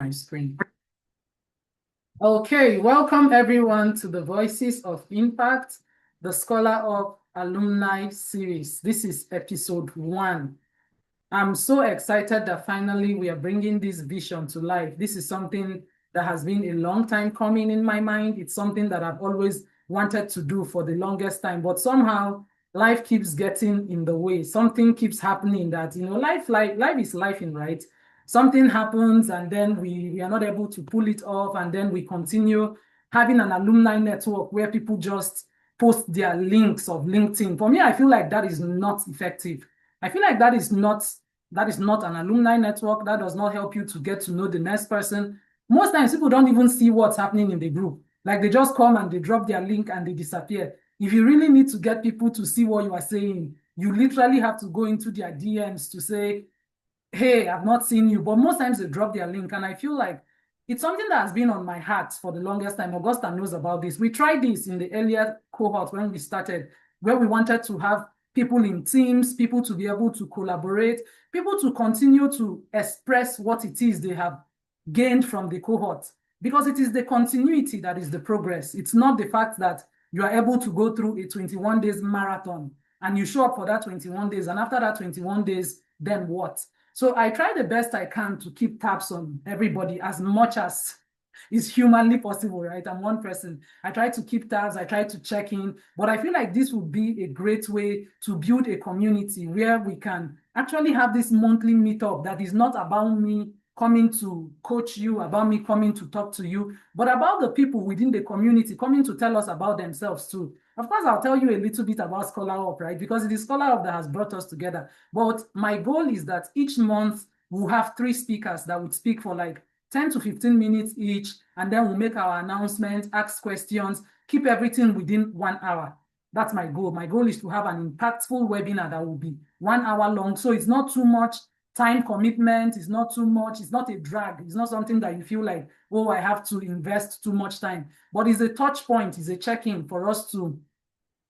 My screen. Okay, welcome everyone to the Voices of Impact, the ScholarUP Alumni series. This is Ep.1. I'm so excited that finally we are bringing this vision to life. This is something that has been a long time coming in my mind. It's something that I've always wanted to do for the longest time, but somehow life keeps getting in the way. Something keeps happening that, life is life in, right? Something happens and then we are not able to pull it off, and then we continue having an alumni network where people just post their links of LinkedIn. For me, I feel like that is not effective. I feel like that is not an alumni network. That does not help you to get to know the next person. Most times people don't even see what's happening in the group. Like they just come and they drop their link and they disappear. If you really need to get people to see what you are saying, you literally have to go into their DMs to say, hey, I've not seen you. But most times they drop their link. And I feel like it's something that has been on my heart for the longest time. Augusta knows about this. We tried this in the earlier cohort when we started, where we wanted to have people in teams, people to be able to collaborate, people to continue to express what it is they have gained from the cohort. Because it is the continuity that is the progress. It's not the fact that you are able to go through a 21 days marathon and you show up for that 21 days. And after that 21 days, then what? So I try the best I can to keep tabs on everybody as much as is humanly possible, right? I'm one person. I try to keep tabs, I try to check in, but I feel like this would be a great way to build a community where we can actually have this monthly meetup that is not about me coming to coach you, about me coming to talk to you, but about the people within the community coming to tell us about themselves too. Of course, I'll tell you a little bit about ScholarUP, right? Because it is ScholarUP that has brought us together. But my goal is that each month we'll have 3 speakers that would speak for like 10 to 15 minutes each, and then we'll make our announcements, ask questions, keep everything within 1 hour. That's my goal. My goal is to have an impactful webinar that will be 1 hour long. So it's not too much time commitment. It's not too much. It's not a drag. It's not something that you feel like, oh, I have to invest too much time. But it's a touch point. It's a check-in for us to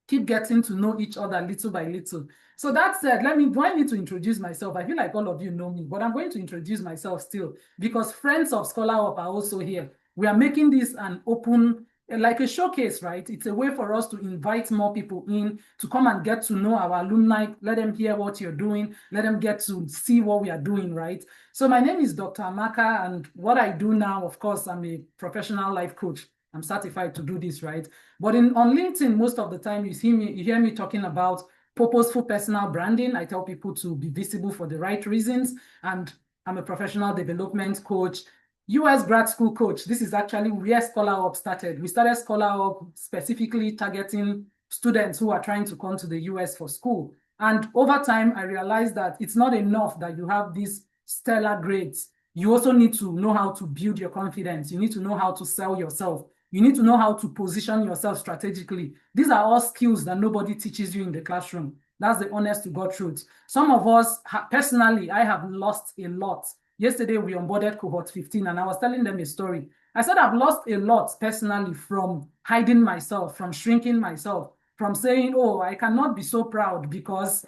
keep getting to know each other little by little. So that said, do I need to introduce myself? I feel like all of you know me, but I'm going to introduce myself still because friends of ScholarUP are also here. We are making this an open, like a showcase, right? It's a way for us to invite more people in to come and get to know our alumni, let them hear what you're doing, let them get to see what we are doing, right? So my name is Dr. Amaka, and what I do now, of course, I'm a professional life coach. I'm certified to do this, right? But on LinkedIn, most of the time you hear me talking about purposeful personal branding. I tell people to be visible for the right reasons. And I'm a professional development coach, US grad school coach. This is actually where ScholarUP started. We started ScholarUP specifically targeting students who are trying to come to the US for school. And over time, I realized that it's not enough that you have these stellar grades. You also need to know how to build your confidence. You need to know how to sell yourself. You need to know how to position yourself strategically. These are all skills that nobody teaches you in the classroom. That's the honest to God truth. Some of us, personally, I have lost a lot. Yesterday, we onboarded cohort 15, and I was telling them a story. I said I've lost a lot personally from hiding myself, from shrinking myself, from saying, oh, I cannot be so proud because,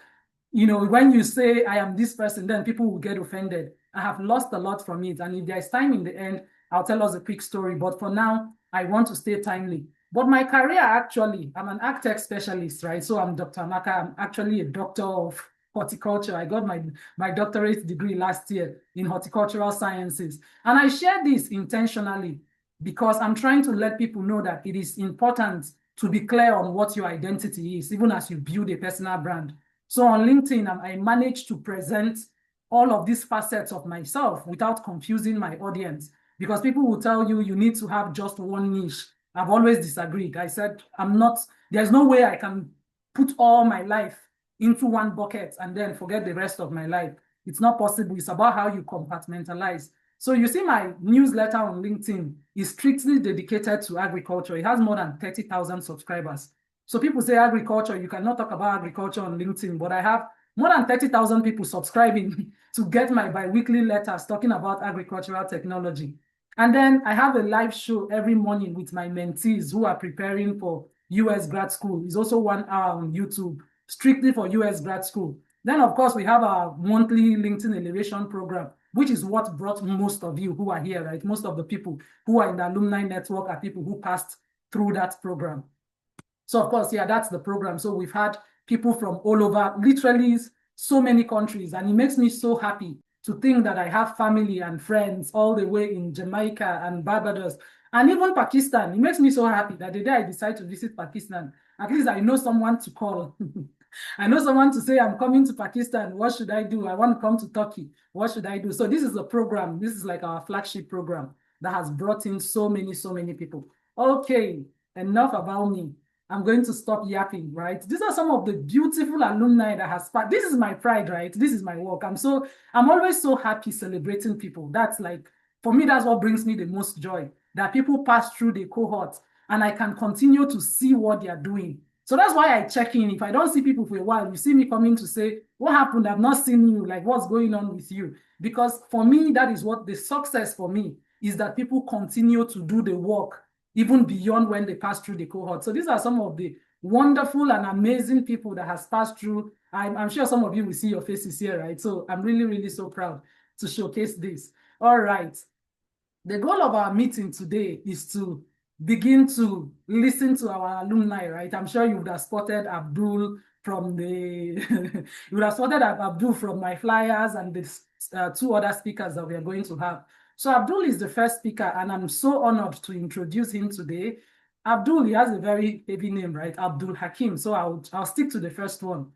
when you say I am this person, then people will get offended. I have lost a lot from it. And if there's time in the end, I'll tell us a quick story. But for now, I want to stay timely. But my career, actually, I'm an ag tech specialist, right? So I'm Dr. Amaka. I'm actually a doctor of horticulture. I got my doctorate degree last year in horticultural sciences. And I share this intentionally because I'm trying to let people know that it is important to be clear on what your identity is, even as you build a personal brand. So on LinkedIn, I managed to present all of these facets of myself without confusing my audience. Because people will tell you, you need to have just one niche. I've always disagreed. I said, there's no way I can put all my life into one bucket and then forget the rest of my life. It's not possible. It's about how you compartmentalize. So you see my newsletter on LinkedIn is strictly dedicated to agriculture. It has more than 30,000 subscribers. So people say agriculture, you cannot talk about agriculture on LinkedIn, but I have more than 30,000 people subscribing to get my bi-weekly letters talking about agricultural technology. And then I have a live show every morning with my mentees who are preparing for US grad school. It's also 1 hour on YouTube, strictly for US grad school. Then, of course, we have our monthly LinkedIn Elevation program. which is what brought most of you who are here, right? Most of the people who are in the alumni network are people who passed through that program. So of course, yeah, that's the program. So we've had people from all over, literally so many countries, and it makes me so happy to think that I have family and friends all the way in Jamaica and Barbados and even Pakistan. It makes me so happy that the day I decide to visit Pakistan, at least I know someone to call. I know someone to say, I'm coming to Pakistan. What should I do? I want to come to Turkey. What should I do? So this is a program. This is like our flagship program that has brought in so many people. Okay, enough about me. I'm going to stop yapping, right? These are some of the beautiful alumni that has this is my pride, right? This is my work. I'm always so happy celebrating people. That's like, for me, that's what brings me the most joy, that people pass through the cohort and I can continue to see what they are doing. So that's why I check in. If I don't see people for a while, you see me coming to say, what happened? I've not seen you. Like, what's going on with you? Because for me, that is what the success for me is, that people continue to do the work even beyond when they pass through the cohort. So these are some of the wonderful and amazing people that has passed through. I'm sure some of you will see your faces here, right? So I'm really so proud to showcase this. All right. The goal of our meeting today is to begin to listen to our alumni, right? I'm sure you would have spotted Abdul from the, you would have spotted Abdul from my flyers and the two other speakers that we are going to have. So Abdul is the first speaker, and I'm so honored to introduce him today. Abdul, he has a very heavy name, right? Abdulhakeem. So I'll stick to the first one.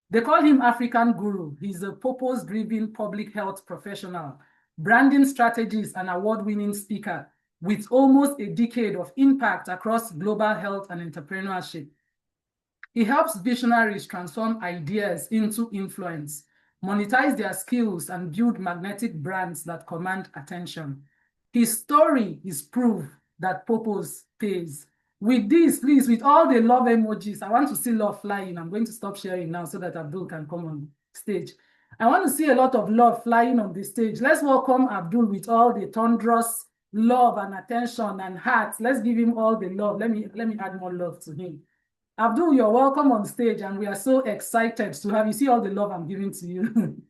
They call him African Guru. He's a purpose-driven public health professional, branding strategist, and award-winning speaker with almost a decade of impact across global health and entrepreneurship. He helps visionaries transform ideas into influence, monetize their skills, and build magnetic brands that command attention. His story is proof that purpose pays. With this, please, with all the love emojis, I want to see love flying. I'm going to stop sharing now so that Abdul can come on stage. I want to see a lot of love flying on the stage. Let's welcome Abdul with all the thunderous love and attention and hearts. Let's give him all the love. Let me add more love to him. Abdul, you're welcome on stage, and we are so excited to have you. See all the love I'm giving to you.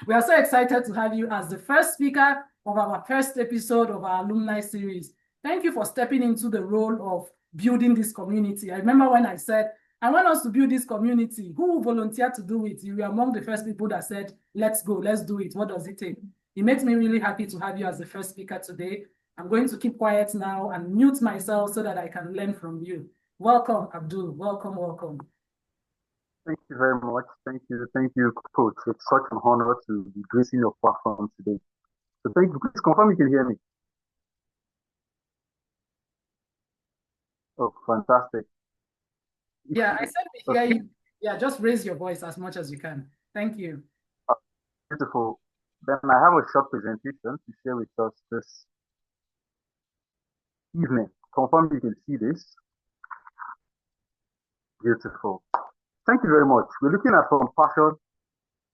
We are so excited to have you as the first speaker of our first episode of our alumni series. Thank you for stepping into the role of building this community. I remember when I said, I want us to build this community. Who volunteered to do it? You were among the first people that said, let's go, let's do it. What does it take? It makes me really happy to have you as the first speaker today. I'm going to keep quiet now and mute myself so that I can learn from you. Welcome, Abdul. Welcome. Thank you very much. Thank you, Coach. It's such an honor to be gracing your platform today. So thank you. Please confirm you can hear me. Oh, fantastic. Yeah, I said we hear you. Yeah, just raise your voice as much as you can. Thank you. Beautiful. Then I have a short presentation to share with us this evening. Confirm you can see this. Beautiful. Thank you very much. We're looking at from passion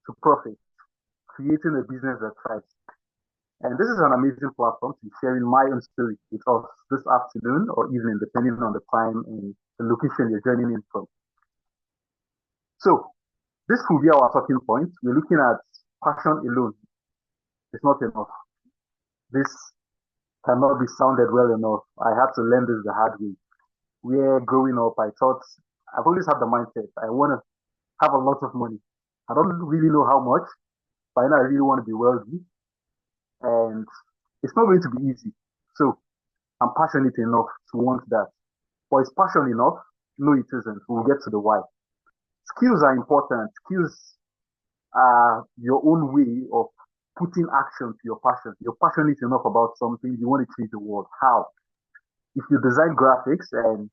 to profit, creating a business that thrives. And this is an amazing platform to be sharing my own story with us this afternoon or evening, depending on the time and the location you're joining in from. So this will be our talking point. We're looking at passion alone. It's not enough. This cannot be sounded well enough. I had to learn this the hard way. Where growing up, I thought, I've always had the mindset, I want to have a lot of money. I don't really know how much, but I know I really want to be wealthy. And it's not going to be easy. So I'm passionate enough to want that. But is passion enough? No, it isn't. We'll get to the why. Skills are important. Skills are your own way of putting action to your passion. You're passionate enough about something, you want to change the world. How? If you design graphics and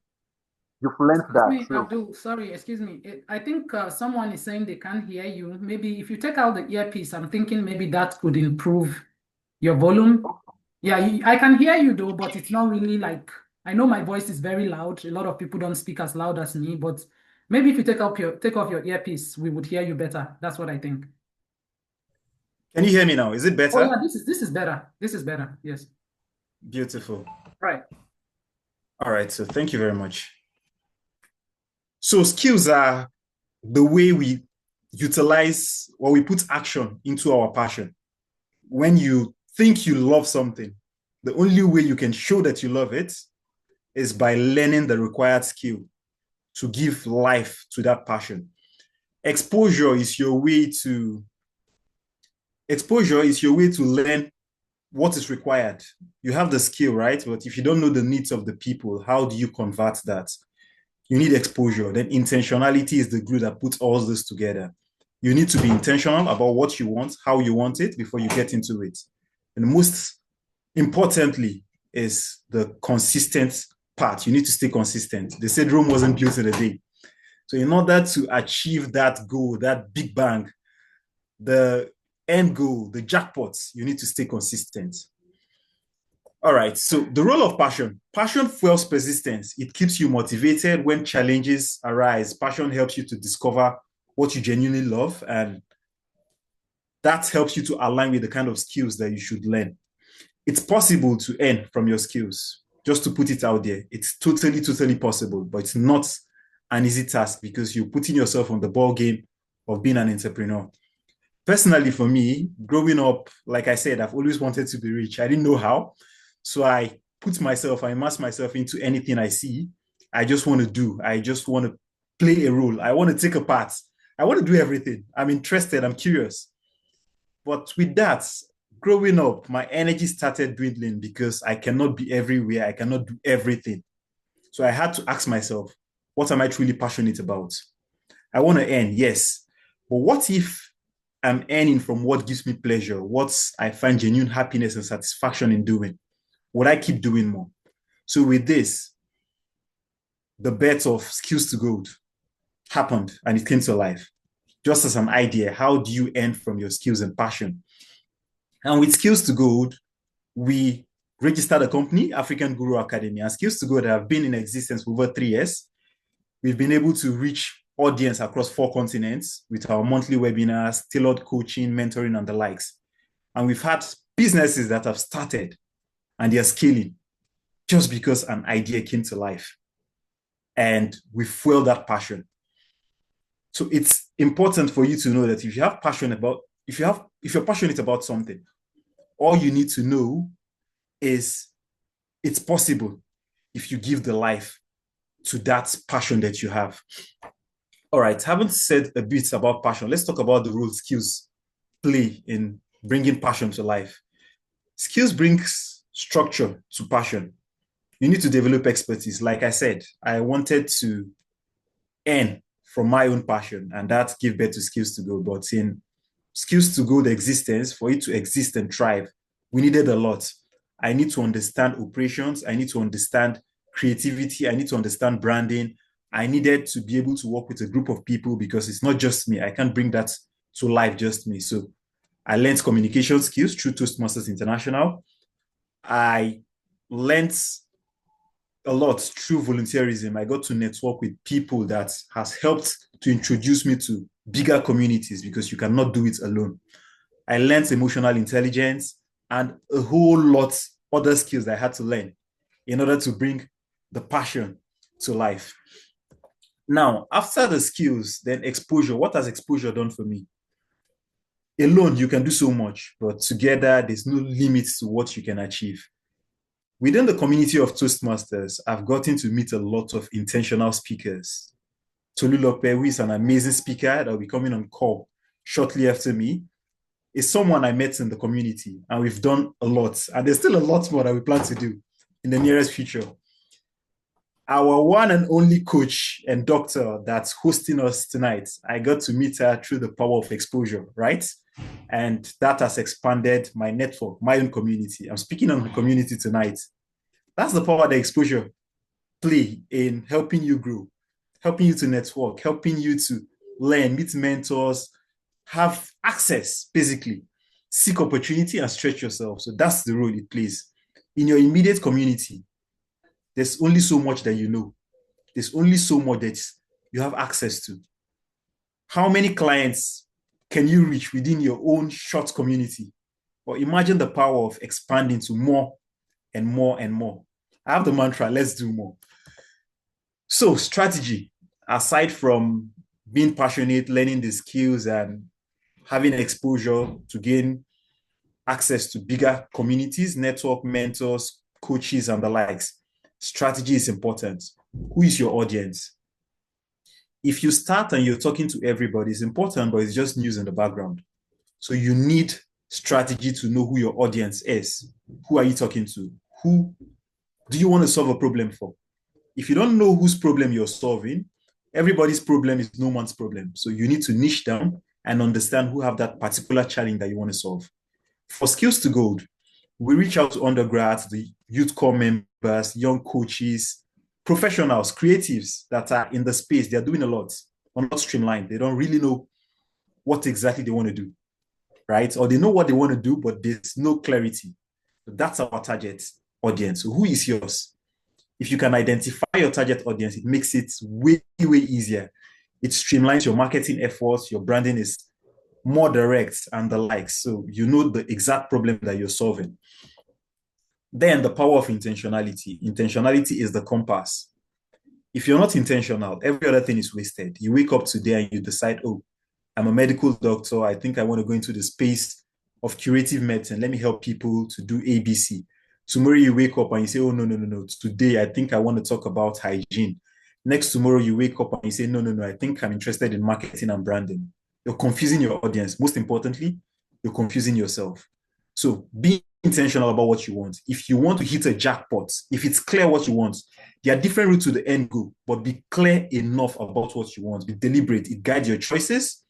you've learned that. Abdul, sorry, excuse me. I think someone is saying they can't hear you. Maybe if you take out the earpiece, I'm thinking maybe that could improve your volume. Yeah, I can hear you though, but it's not really like, I know my voice is very loud. A lot of people don't speak as loud as me, but maybe if you take off your earpiece, we would hear you better. That's what I think. Can you hear me now? Is it better? Oh yeah, this is better. This is better. Yes. Beautiful. Right. All right. So thank you very much. So skills are the way we utilize or we put action into our passion. when you think you love something, the only way you can show that you love it is by learning the required skill to give life to that passion. Exposure is your way to learn what is required. You have the skill, right? But if you don't know the needs of the people, how do you convert that? You need exposure. Then intentionality is the glue that puts all this together. You need to be intentional about what you want, how you want it before you get into it. And most importantly is the consistent part. You need to stay consistent. They said Rome wasn't built in a day. So in order to achieve that goal, that big bang, the end goal, the jackpots, you need to stay consistent. All right. So the role of passion. Passion fuels persistence. It keeps you motivated when challenges arise. Passion helps you to discover what you genuinely love, and that helps you to align with the kind of skills that you should learn. It's possible to earn from your skills. Just to put it out there, it's totally, totally possible, but it's not an easy task because you're putting yourself on the ball game of being an entrepreneur. Personally, for me, growing up, like I said, I've always wanted to be rich. I didn't know how. So I immerse myself into anything I see. I just want to do. I just want to play a role. I want to take a part. I want to do everything. I'm interested. I'm curious. But with that, growing up, my energy started dwindling because I cannot be everywhere. I cannot do everything. So I had to ask myself, what am I truly passionate about? I want to earn, yes. But what if I'm earning from what gives me pleasure, what I find genuine happiness and satisfaction in doing? Would I keep doing more? So with this, the bet of skills to gold happened and it came to life. Just as an idea, how do you earn from your skills and passion? And with Skills to Gold, we registered a company, African Guru Academy. And Skills to Gold have been in existence for over 3 years. We've been able to reach audience across 4 continents with our monthly webinars, tailored coaching, mentoring, and the likes. And we've had businesses that have started and they're scaling just because an idea came to life. And we fuel that passion. So it's important for you to know that if you're passionate about something, all you need to know is it's possible if you give the life to that passion that you have. All right, having said a bit about passion, let's talk about the role skills play in bringing passion to life. Skills brings structure to passion. You need to develop expertise. Like I said, I wanted to earn from my own passion, and that gave birth to Skills to Go. But in Skills to Go, the existence, for it to exist and thrive, we needed a lot. I need to understand operations. I need to understand creativity. I need to understand branding. I needed to be able to work with a group of people because it's not just me. I can't bring that to life just me. So I learned communication skills through Toastmasters International. I learned a lot through volunteerism. I got to network with people that has helped to introduce me to bigger communities because you cannot do it alone. I learned emotional intelligence and a whole lot other skills that I had to learn in order to bring the passion to life. Now, after the skills, then exposure. What has exposure done for me? Alone, you can do so much, but together, there's no limits to what you can achieve. Within the community of Toastmasters, I've gotten to meet a lot of intentional speakers. Tolulope, who is an amazing speaker that will be coming on call shortly after me, is someone I met in the community, and we've done a lot. And there's still a lot more that we plan to do in the nearest future. Our one and only coach and doctor that's hosting us tonight, I got to meet her through the power of exposure, right? And that has expanded my network, my own community. I'm speaking on the community tonight. That's the power that exposure play in helping you grow, helping you to network, helping you to learn, meet mentors, have access, basically, seek opportunity and stretch yourself. So that's the role it plays. In your immediate community, there's only so much that you know. There's only so much that you have access to. How many clients can you reach within your own short community? Or imagine the power of expanding to more and more and more. I have the mantra, let's do more. So strategy, aside from being passionate, learning the skills and having exposure to gain access to bigger communities, network, mentors, coaches, and the likes. Strategy is important. Who is your audience? If you start and you're talking to everybody, it's important, but it's just news in the background. So you need strategy to know who your audience is. Who are you talking to? Who do you want to solve a problem for? If you don't know whose problem you're solving, everybody's problem is no one's problem. So you need to niche down and understand who have that particular challenge that you want to solve. For Skills to Gold, we reach out to undergrads, the youth corps members, young coaches, professionals, creatives that are in the space. They're doing a lot, or not streamlined. They don't really know what exactly they want to do, right? Or they know what they want to do, but there's no clarity. So that's our target audience. So who is yours? If you can identify your target audience, it makes it way, way easier. It streamlines your marketing efforts. Your branding is more direct and the likes. So you know the exact problem that you're solving. Then the power of intentionality. Intentionality is the compass. If you're not intentional, every other thing is wasted. You wake up today and you decide, oh, I'm a medical doctor. I think I want to go into the space of curative medicine. Let me help people to do ABC. Tomorrow you wake up and you say, oh, no. Today, I think I want to talk about hygiene. Next tomorrow you wake up and you say, no. I think I'm interested in marketing and branding. You're confusing your audience. Most importantly, you're confusing yourself. So be intentional about what you want. If you want to hit a jackpot, if it's clear what you want, there are different routes to the end goal, but be clear enough about what you want. Be deliberate. It guides your choices,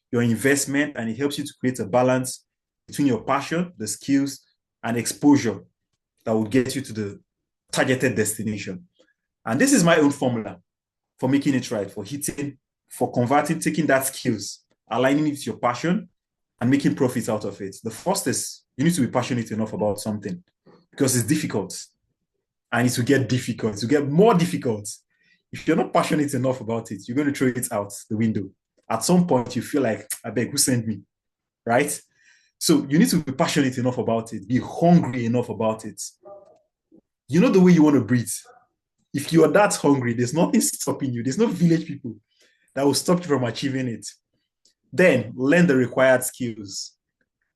your investment, and it helps you to create a balance between your passion, the skills, and exposure that will get you to the targeted destination. And this is my own formula for making it right, for hitting, for converting, taking that skills, aligning it with your passion, and making profits out of it. The first is you need to be passionate enough about something because it's difficult. And it will get difficult. It will get more difficult. If you're not passionate enough about it, you're going to throw it out the window. At some point, you feel like, I beg, who sent me? Right? So you need to be passionate enough about it, be hungry enough about it. You know the way you want to breathe. If you are that hungry, there's nothing stopping you. There's no village people that will stop you from achieving it. Then learn the required skills.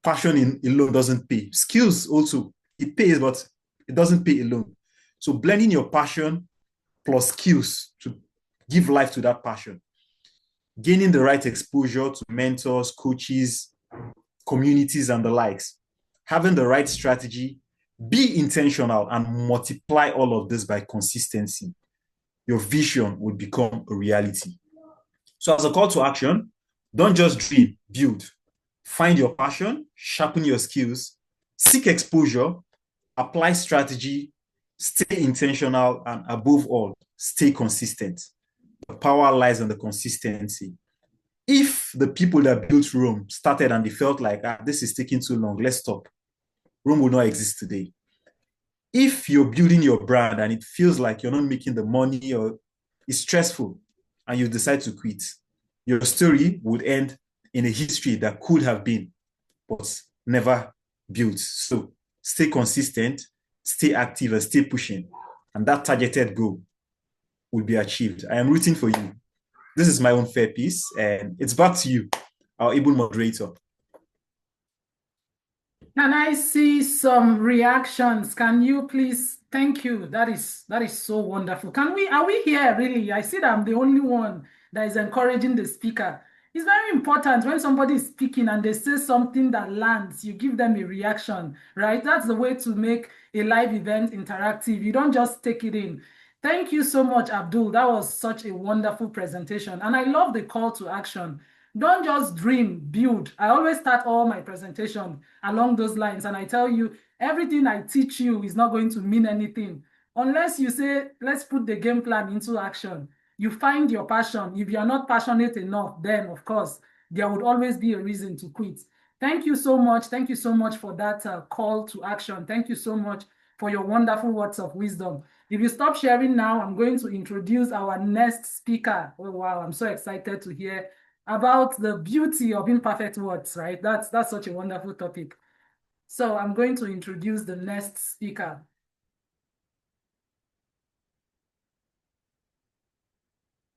Passion alone doesn't pay. Skills also, it pays, but it doesn't pay alone. So blending your passion plus skills to give life to that passion. Gaining the right exposure to mentors, coaches, communities, and the likes. Having the right strategy. Be intentional and multiply all of this by consistency. Your vision will become a reality. So as a call to action, don't just dream, build. Find your passion, sharpen your skills, seek exposure, apply strategy, stay intentional, and above all, stay consistent. The power lies in the consistency. If the people that built Rome started and they felt like, this is taking too long, let's stop, Rome will not exist today. If you're building your brand and it feels like you're not making the money or it's stressful and you decide to quit, your story would end in a history that could have been, but never built. So stay consistent, stay active, and stay pushing. And that targeted goal will be achieved. I am rooting for you. This is my own fair piece, and it's back to you, our able moderator. Can I see some reactions? Can you please? Thank you. That is so wonderful. Are we here really? I see that I'm the only one that is encouraging the speaker. It's very important when somebody is speaking and they say something that lands, you give them a reaction, right? That's the way to make a live event interactive. You don't just take it in. Thank you so much, Abdul. That was such a wonderful presentation. And I love the call to action. Don't just dream, build. I always start all my presentation along those lines. And I tell you, everything I teach you is not going to mean anything unless you say, let's put the game plan into action. You find your passion. If you're not passionate enough, then of course, there would always be a reason to quit. Thank you so much. Thank you so much for that call to action. Thank you so much for your wonderful words of wisdom. If you stop sharing now, I'm going to introduce our next speaker. Oh, wow, I'm so excited to hear about the beauty of imperfect words, right? That's such a wonderful topic. So I'm going to introduce the next speaker.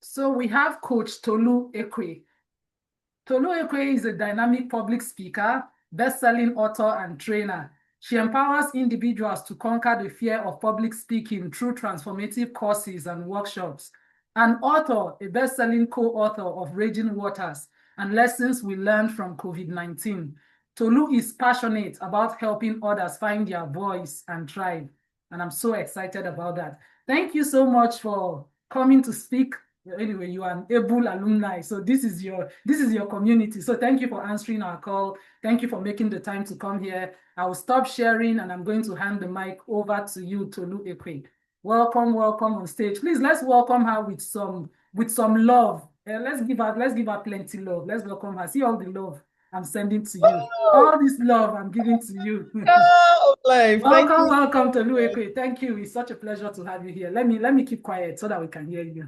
So we have Coach Tolu Ekwe. Tolu Ekwe is a dynamic public speaker, best-selling author and trainer. She empowers individuals to conquer the fear of public speaking through transformative courses and workshops. An author, a best-selling co-author of Raging Waters and Lessons We Learned from COVID-19. Tolu is passionate about helping others find their voice and thrive, and I'm so excited about that. Thank you so much for coming to speak. Anyway, you are an able alumni, so this is your community. So thank you for answering our call. Thank you for making the time to come here. I will stop sharing, and I'm going to hand the mic over to you, Tolu Ekwe. Welcome on stage. Please, let's welcome her with some love. Let's give her plenty love. Let's welcome her. See all the love I'm sending to you. All this love I'm giving to you. Welcome, Tolu Ekwe. Thank you. It's such a pleasure to have you here. Let me keep quiet so that we can hear you.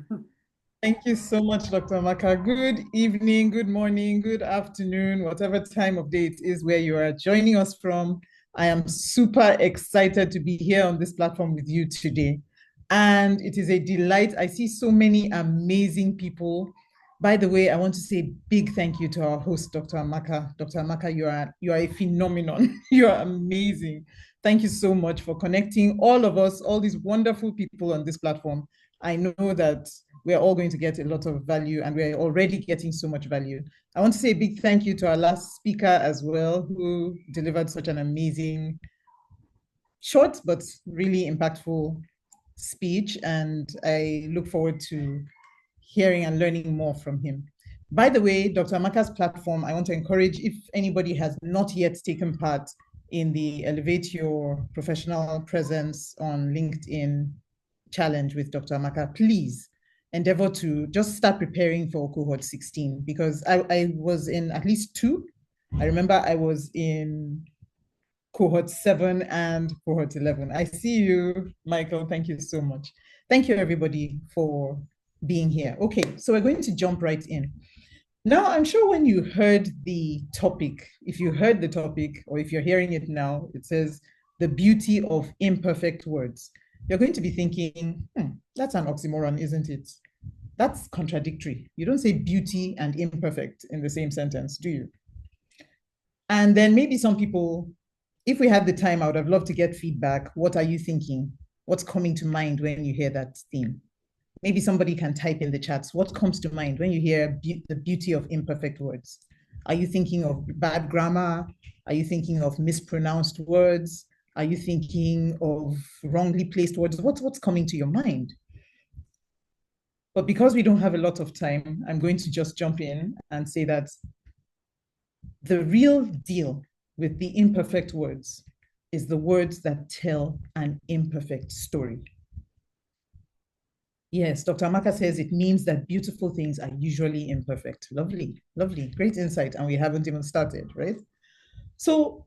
Thank you so much, Dr. Amaka. Good evening, good morning, good afternoon, whatever time of day it is where you are joining us from. I am super excited to be here on this platform with you today. And it is a delight. I see so many amazing people. By the way, I want to say a big thank you to our host, Dr. Amaka. Dr. Amaka, you are a phenomenon. You are amazing. Thank you so much for connecting all of us, all these wonderful people on this platform. I know that we're all going to get a lot of value, and we're already getting so much value. I want to say a big thank you to our last speaker as well, who delivered such an amazing, short, but really impactful speech. And I look forward to hearing and learning more from him. By the way, Dr. Amaka's platform, I want to encourage, if anybody has not yet taken part in the Elevate Your Professional Presence on LinkedIn challenge with Dr. Amaka, please endeavor to just start preparing for cohort 16, because I was in at least 2. I remember I was in cohort 7 and cohort 11. I see you, Michael. Thank you so much. Thank you, everybody, for being here. Okay, so we're going to jump right in. Now, I'm sure when you heard the topic, if you heard the topic, or if you're hearing it now, it says the beauty of imperfect words. You're going to be thinking, that's an oxymoron, isn't it? That's contradictory. You don't say beauty and imperfect in the same sentence, do you? And then maybe some people, if we had the time, I would have loved to get feedback. What are you thinking? What's coming to mind when you hear that theme? Maybe somebody can type in the chats. What comes to mind when you hear the beauty of imperfect words? Are you thinking of bad grammar? Are you thinking of mispronounced words? Are you thinking of wrongly placed words? What's coming to your mind? But because we don't have a lot of time, I'm going to just jump in and say that the real deal with the imperfect words is the words that tell an imperfect story. Yes, Dr. Amaka says it means that beautiful things are usually imperfect. Lovely, lovely, great insight. And we haven't even started, right? So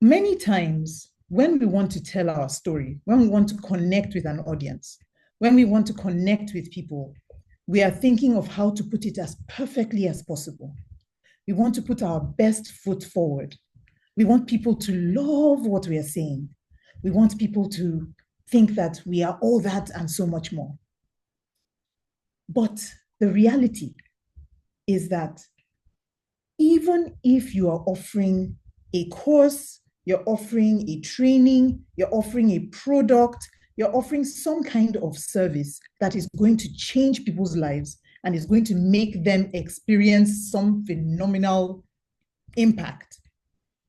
many times when we want to tell our story, when we want to connect with an audience, when we want to connect with people, we are thinking of how to put it as perfectly as possible. We want to put our best foot forward. We want people to love what we are saying. We want people to think that we are all that and so much more. But the reality is that even if you are offering a course, you're offering a training, you're offering a product, you're offering some kind of service that is going to change people's lives and is going to make them experience some phenomenal impact,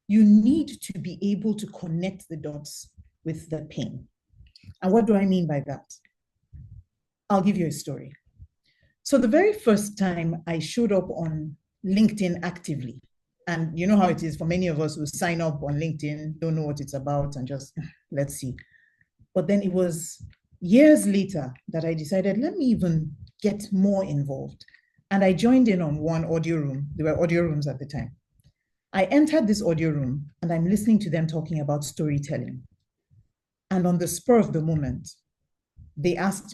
you need to be able to connect the dots with the pain. And what do I mean by that? I'll give you a story. So the very first time I showed up on LinkedIn actively, and you know how it is for many of us who sign up on LinkedIn, don't know what it's about, and just, let's see. But then it was years later that I decided, let me even get more involved. And I joined in on one audio room. There were audio rooms at the time. I entered this audio room and I'm listening to them talking about storytelling. And on the spur of the moment, they asked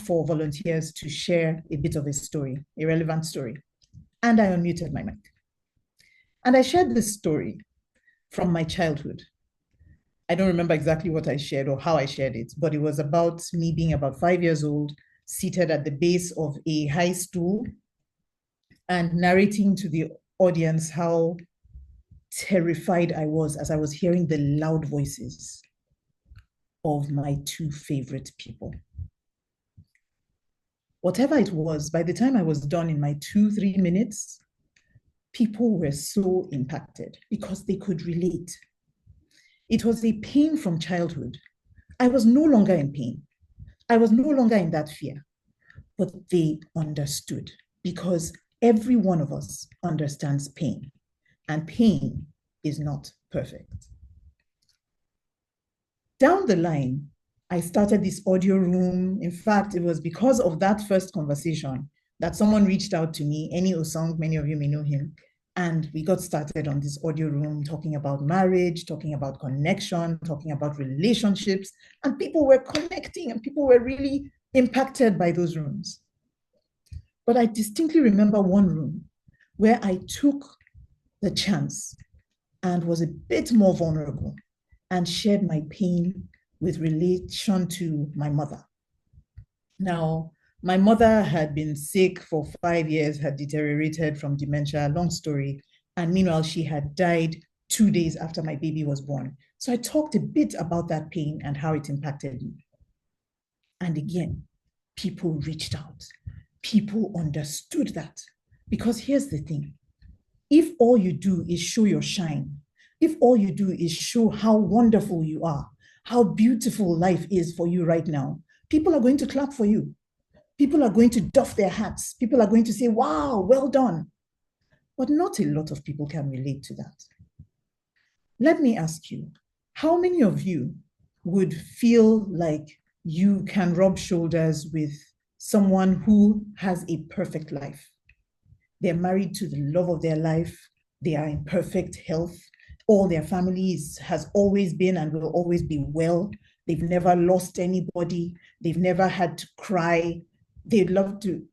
for volunteers to share a bit of a story, a relevant story. And I unmuted my mic. And I shared this story from my childhood. I don't remember exactly what I shared or how I shared it, but it was about me being about 5 years old, seated at the base of a high stool and narrating to the audience how terrified I was as I was hearing the loud voices of my two favorite people. Whatever it was, by the time I was done in my 2-3 minutes, people were so impacted because they could relate. It was a pain from childhood. I was no longer in pain. I was no longer in that fear, but they understood because every one of us understands pain, and pain is not perfect. Down the line, I started this audio room. In fact, it was because of that first conversation that someone reached out to me, Eni Osong, many of you may know him, and we got started on this audio room talking about marriage, talking about connection, talking about relationships, and people were connecting and people were really impacted by those rooms. But I distinctly remember one room where I took the chance and was a bit more vulnerable and shared my pain with relation to my mother. Now, my mother had been sick for 5 years, had deteriorated from dementia, long story. And meanwhile, she had died 2 days after my baby was born. So I talked a bit about that pain and how it impacted me. And again, people reached out. People understood that. Because here's the thing. If all you do is show your shine, if all you do is show how wonderful you are, how beautiful life is for you right now, people are going to clap for you. People are going to doff their hats. People are going to say, wow, well done. But not a lot of people can relate to that. Let me ask you, how many of you would feel like you can rub shoulders with someone who has a perfect life? They're married to the love of their life. They are in perfect health. All their families has always been and will always be well. They've never lost anybody. They've never had to cry. They'd love to.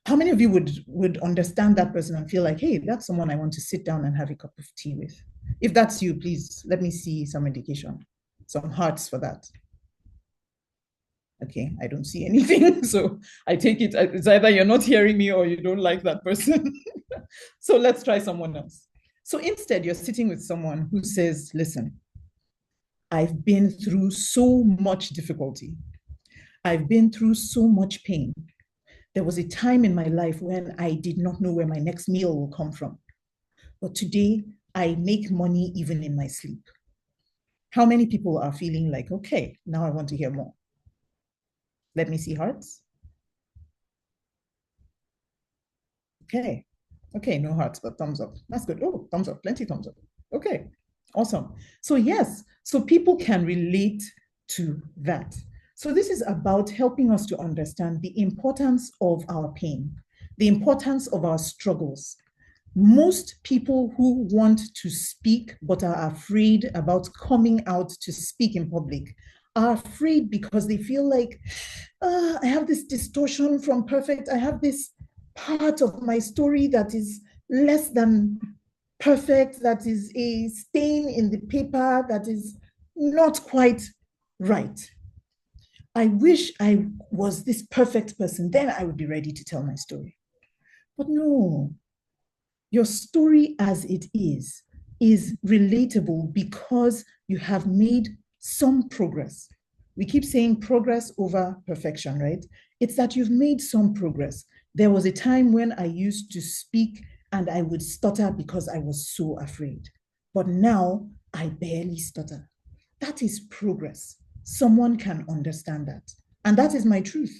How many of you would understand that person and feel like, hey, that's someone I want to sit down and have a cup of tea with? If that's you, please let me see some indication, some hearts for that. Okay, I don't see anything. So I take it, it's either you're not hearing me or you don't like that person. So let's try someone else. So instead, you're sitting with someone who says, listen, I've been through so much difficulty. I've been through so much pain. There was a time in my life when I did not know where my next meal will come from. But today, I make money even in my sleep. How many people are feeling like, okay, now I want to hear more? Let me see hearts. Okay. Okay, no hearts, but thumbs up. That's good. Oh, thumbs up, plenty thumbs up. Okay, awesome. So yes, so people can relate to that. So this is about helping us to understand the importance of our pain, the importance of our struggles. Most people who want to speak but are afraid about coming out to speak in public are afraid because they feel like, I have this distortion from perfect. I have this part of my story that is less than perfect, that is a stain in the paper, that is not quite right. I wish I was this perfect person, then I would be ready to tell my story. But no, your story as it is relatable because you have made some progress. We keep saying progress over perfection, right? It's that you've made some progress. There was a time when I used to speak and I would stutter because I was so afraid. But now I barely stutter. That is progress. Someone can understand that. And that is my truth.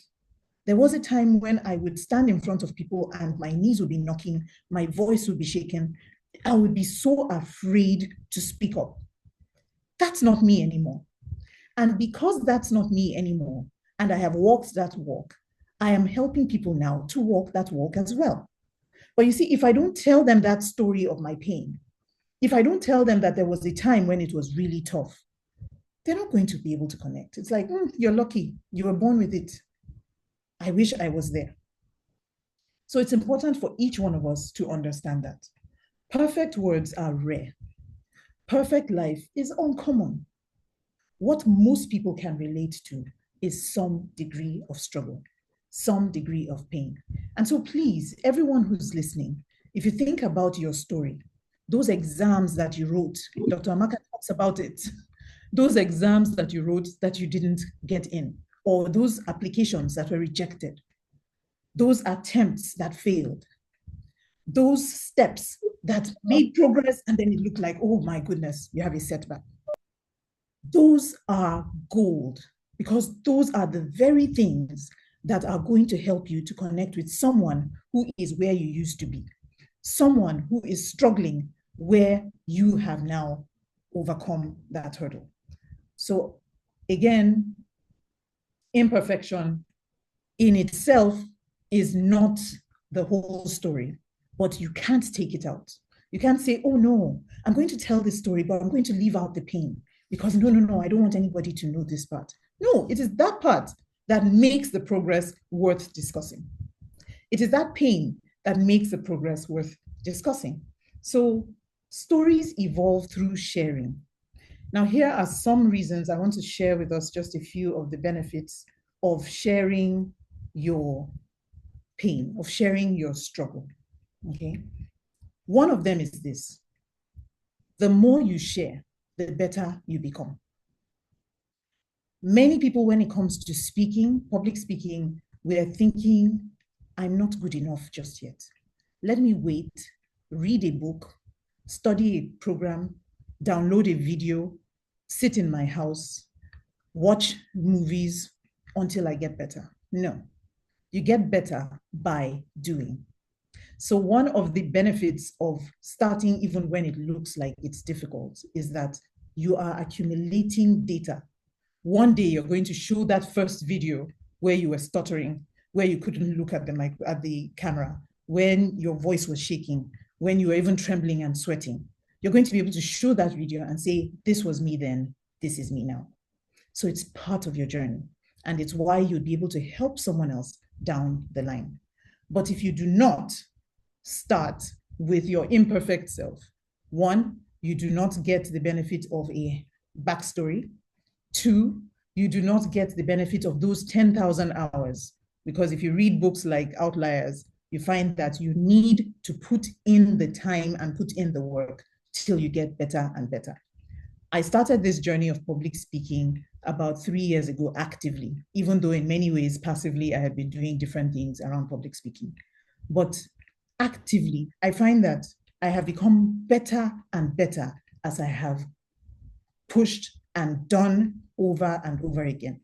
There was a time when I would stand in front of people and my knees would be knocking, my voice would be shaking. I would be so afraid to speak up. That's not me anymore. And because that's not me anymore, and I have walked that walk, I am helping people now to walk that walk as well. But you see, if I don't tell them that story of my pain, if I don't tell them that there was a time when it was really tough, they're not going to be able to connect. It's like, you're lucky, you were born with it. I wish I was there. So it's important for each one of us to understand that. Perfect words are rare. Perfect life is uncommon. What most people can relate to is some degree of struggle, some degree of pain. And so please, everyone who's listening, If you think about your story, those exams that you wrote, Dr. Amaka talks about it, those exams that you wrote that you didn't get in, or those applications that were rejected, those attempts that failed, those steps that made progress and then it looked like, oh my goodness, you have a setback. Those are gold, because those are the very things that are going to help you to connect with someone who is where you used to be, someone who is struggling where you have now overcome that hurdle. So again, imperfection in itself is not the whole story, but you can't take it out. You can't say, oh no, I'm going to tell this story, but I'm going to leave out the pain because no, I don't want anybody to know this part. No, it is that part that makes the progress worth discussing. It is that pain that makes the progress worth discussing. So stories evolve through sharing. Now, here are some reasons I want to share with us just a few of the benefits of sharing your pain, of sharing your struggle, okay? One of them is this: the more you share, the better you become. Many people, when it comes to speaking, public speaking, we're thinking, I'm not good enough just yet. Let me wait, read a book, study a program, download a video, sit in my house, watch movies until I get better. No, you get better by doing. So one of the benefits of starting even when it looks like it's difficult is that you are accumulating data. One day you're going to show that first video where you were stuttering, where you couldn't look at the camera, when your voice was shaking, when you were even trembling and sweating. You're going to be able to show that video and say, this was me then, this is me now. So it's part of your journey, and it's why you'd be able to help someone else down the line. But if you do not start with your imperfect self, one, you do not get the benefit of a backstory. Two, you do not get the benefit of those 10,000 hours, because if you read books like Outliers, you find that you need to put in the time and put in the work till you get better and better. I started this journey of public speaking about 3 years ago actively, even though in many ways passively I had been doing different things around public speaking. But actively, I find that I have become better and better as I have pushed and done over and over again.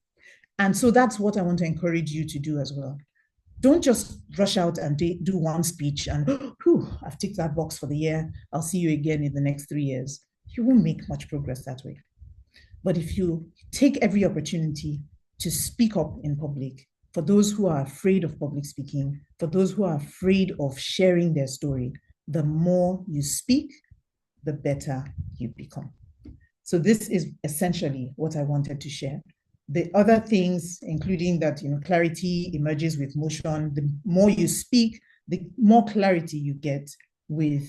And so that's what I want to encourage you to do as well. Don't just rush out and do one speech and, whew, I've ticked that box for the year. I'll see you again in the next 3 years. You won't make much progress that way. But if you take every opportunity to speak up in public, for those who are afraid of public speaking, for those who are afraid of sharing their story, the more you speak, the better you become. So this is essentially what I wanted to share. The other things, including that, clarity emerges with motion. The more you speak, the more clarity you get with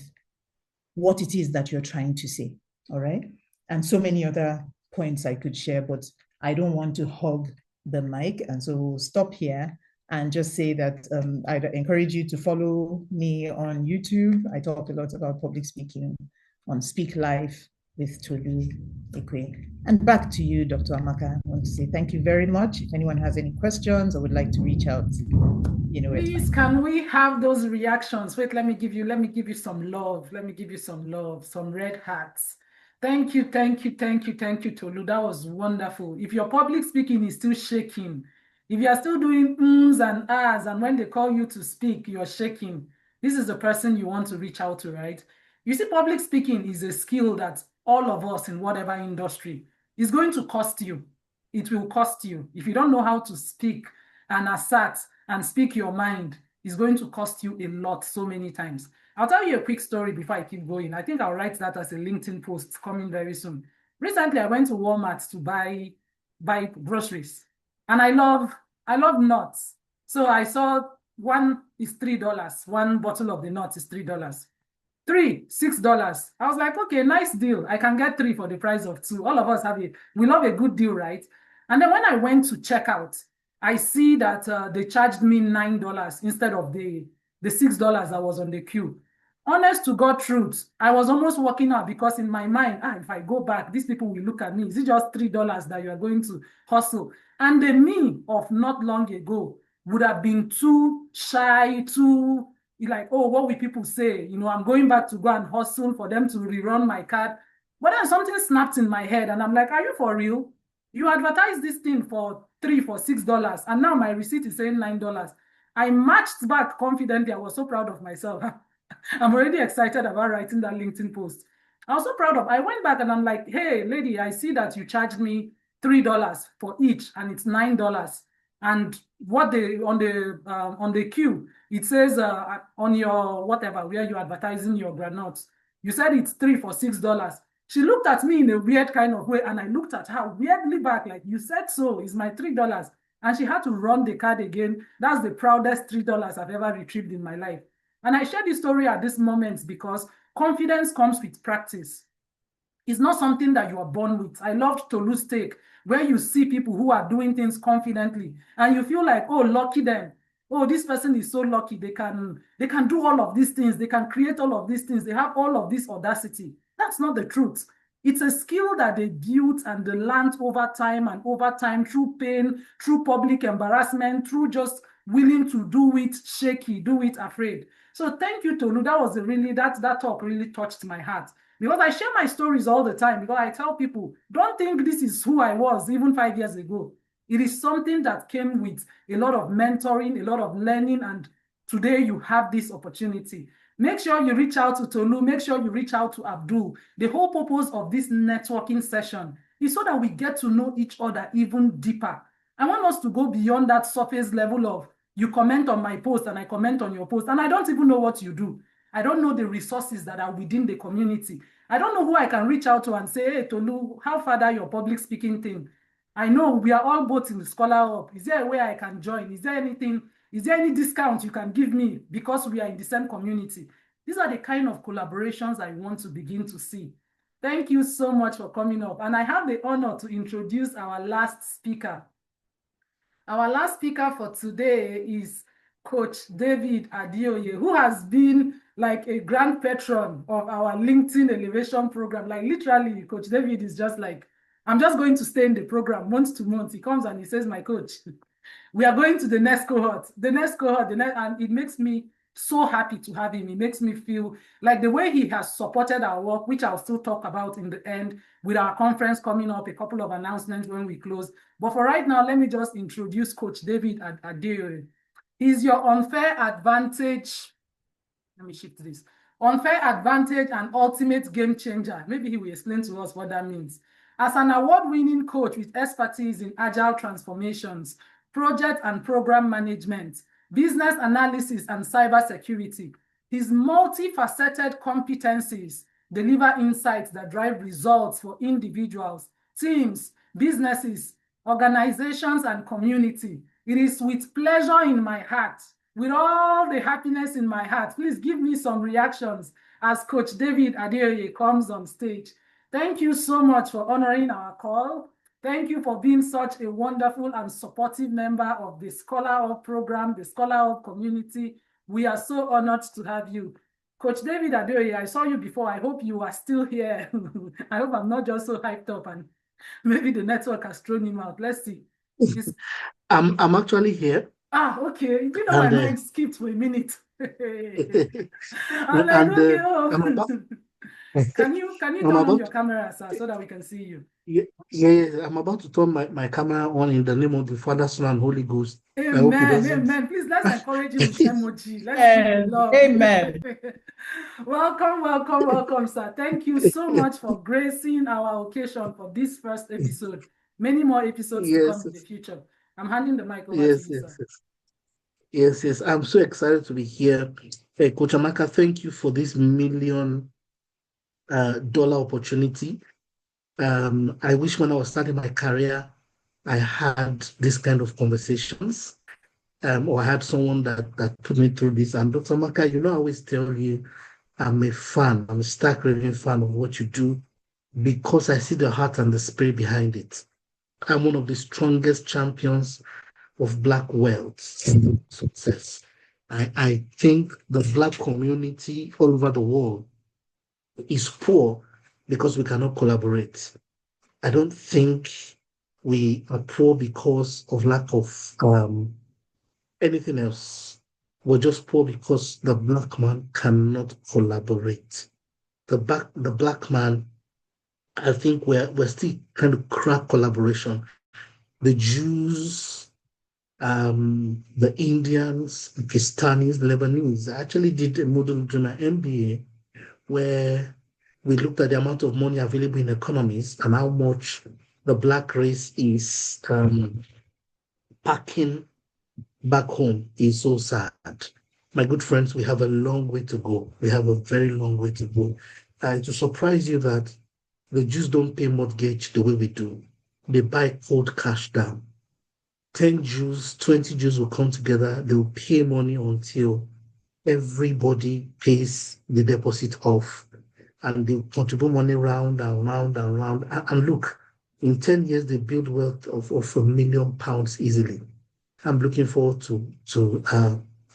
what it is that you're trying to say, all right? And so many other points I could share, but I don't want to hog the mic. And so we'll stop here and just say that I'd encourage you to follow me on YouTube. I talk a lot about public speaking on Speak Life with Tolu, Ekwe. And back to you, Dr. Amaka. I want to say thank you very much. If anyone has any questions or would like to reach out, please, can we have those reactions? Wait, let me give you some love. Let me give you some love, some red hearts. Thank you, Tolu. That was wonderful. If your public speaking is still shaking, if you are still doing ums and ahs, and when they call you to speak, you're shaking, this is the person you want to reach out to, right? You see, public speaking is a skill that all of us in whatever industry is going to cost you. It will cost you. If you don't know how to speak and assert and speak your mind, it's going to cost you a lot, so many times. I'll tell you a quick story before I keep going. I think I'll write that as a LinkedIn post coming very soon. Recently, I went to Walmart to buy groceries, and I love nuts. So I saw one is $3. One bottle of the nuts is $3. Three, $6. I was like, okay, nice deal. I can get 3 for the price of 2. All of us we love a good deal, right? And then when I went to check out, I see that they charged me $9 instead of the $6 that was on the queue. Honest to God truth, I was almost walking out because in my mind, if I go back, these people will look at me. Is it just $3 that you are going to hustle? And the me of not long ago would have been too shy, too like, oh, what will people say? You know, I'm going back to go and hustle for them to rerun my card. But then something snapped in my head and I'm like, are you for real? You advertised this thing for $6, and now my receipt is saying $9. I matched back confidently. I was so proud of myself. I'm already excited about writing that LinkedIn post. I was so proud of. I went back and I'm like, hey, lady, I see that you charged me $3 for each, and it's $9. And what they on the queue, it says on your whatever where you're advertising your granules, you said it's 3 for $6. She looked at me in a weird kind of way, and I looked at her weirdly back, like, you said so, it's my $3. And she had to run the card again. That's the proudest $3 I've ever retrieved in my life. And I share this story at this moment because confidence comes with practice. It's not something that you are born with. I loved Tolu's take, where you see people who are doing things confidently and you feel like, oh, lucky them. Oh, this person is so lucky. They can do all of these things. They can create all of these things. They have all of this audacity. That's not the truth. It's a skill that they built and they learned over time through pain, through public embarrassment, through just willing to do it shaky, do it afraid. So thank you, Tolu. That was that talk really touched my heart. Because I share my stories all the time, because I tell people, don't think this is who I was even 5 years ago. It is something that came with a lot of mentoring, a lot of learning, and today you have this opportunity. Make sure you reach out to Tolu. Make sure you reach out to Abdul. The whole purpose of this networking session is so that we get to know each other even deeper. I want us to go beyond that surface level of you comment on my post and I comment on your post, and I don't even know what you do. I don't know the resources that are within the community. I don't know who I can reach out to and say, hey, Tolu, how far that your public speaking thing? I know we are all both in the ScholarUP. Is there a way I can join? Is there any discount you can give me because we are in the same community? These are the kind of collaborations I want to begin to see. Thank you so much for coming up. And I have the honor to introduce our last speaker. Our last speaker for today is Coach David Adeoye, who has been like a grand patron of our LinkedIn Elevation program. Like literally, Coach David is just like, I'm just going to stay in the program month to month. He comes and he says, my coach, we are going to the next cohort, and it makes me so happy to have him. It makes me feel like the way he has supported our work, which I'll still talk about in the end with our conference coming up, a couple of announcements when we close. But for right now, let me just introduce Coach David Adeoye. He's your unfair advantage. Let me shift this. Unfair advantage and ultimate game changer. Maybe he will explain to us what that means. As an award-winning coach with expertise in agile transformations, project and program management, business analysis, and cybersecurity, his multifaceted competencies deliver insights that drive results for individuals, teams, businesses, organizations, and community. It is with pleasure in my heart, with all the happiness in my heart. Please give me some reactions as Coach David Adeoye comes on stage. Thank you so much for honoring our call. Thank you for being such a wonderful and supportive member of the ScholarUP program, the ScholarUP community. We are so honored to have you. Coach David Adeoye, I saw you before. I hope you are still here. I hope I'm not just so hyped up and maybe the network has thrown him out. Let's see. I'm actually here. Okay. You know, my mind skipped for a minute. I'm like, okay, Can you turn on your camera, sir, so that we can see you? Yeah, I'm about to turn my camera on in the name of the Father, Son, and Holy Ghost. Amen. Please, let's encourage you with emoji. Let's give love. Amen. Welcome, sir. Thank you so much for gracing our occasion for this first episode. Many more episodes to come in the future. I'm handing the mic over to you, sir. Yes. I'm so excited to be here. Hey, Coach Amaka, thank you for this $1 million opportunity. I wish when I was starting my career, I had this kind of conversations, or I had someone that put me through this. And Dr. Amaka, I always tell you, I'm a stark raving fan of what you do because I see the heart and the spirit behind it. I'm one of the strongest champions of Black wealth and success. I think the Black community all over the world is poor because we cannot collaborate. I don't think we are poor because of lack of anything else. We're just poor because the Black man cannot collaborate. The Black man, I think we're still trying to crack collaboration. The Jews, the Indians, the Pakistanis, the Lebanese. I actually did a model during my MBA where we looked at the amount of money available in economies and how much the Black race is packing back home is so sad. My good friends, we have a long way to go. We have a very long way to go. And to surprise you that the Jews don't pay mortgage the way we do. They buy cold cash down. 10 Jews, 20 Jews will come together. They will pay money until everybody pays the deposit off. And they contribute money round and round and round. And look, in 10 years, they build wealth of £1 million easily. I'm looking forward to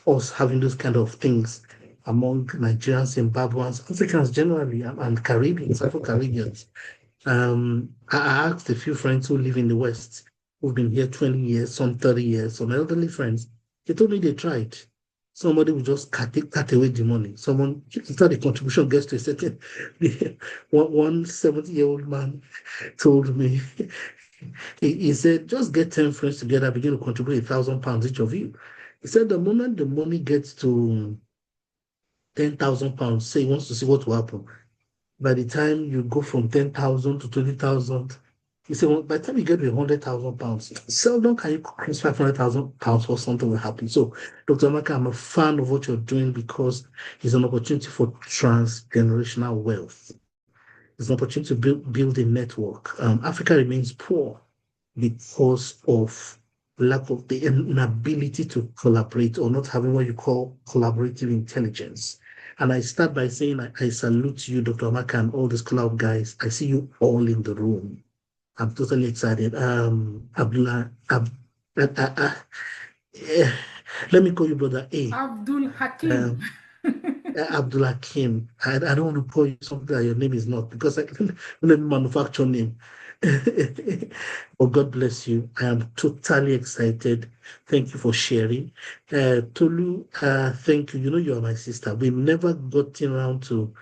us having those kind of things among Nigerians, Zimbabweans, Africans generally, and Caribbeans, Afro-Caribbeans. I asked a few friends who live in the West, who've been here 20 years, some 30 years, some elderly friends. They told me they tried. Somebody will just cut away the money. Someone, after the contribution gets to a certain, one 70-year-old man told me, he said, just get 10 friends together, begin to contribute £1,000 each of you. He said, the moment the money gets to £10,000, say he wants to see what will happen. By the time you go from 10,000 to 20,000, he said, well, by the time you get to £100,000, seldom can you cross £500,000 or something will happen. So, Dr. Amaka, I'm a fan of what you're doing because it's an opportunity for transgenerational wealth. It's an opportunity to build a network. Africa remains poor because of lack of the inability to collaborate or not having what you call collaborative intelligence. And I start by saying I salute you, Dr. Amaka, and all the ScholarUP guys. I see you all in the room. I'm totally excited. Abdullah, let me call you Brother A. Abdulhakeem. Abdulhakeem. I don't want to call you something that your name is not because I can let me manufacture name. Oh, God bless you. I am totally excited. Thank you for sharing. Tolu, thank you. You know you are my sister. We've never gotten around to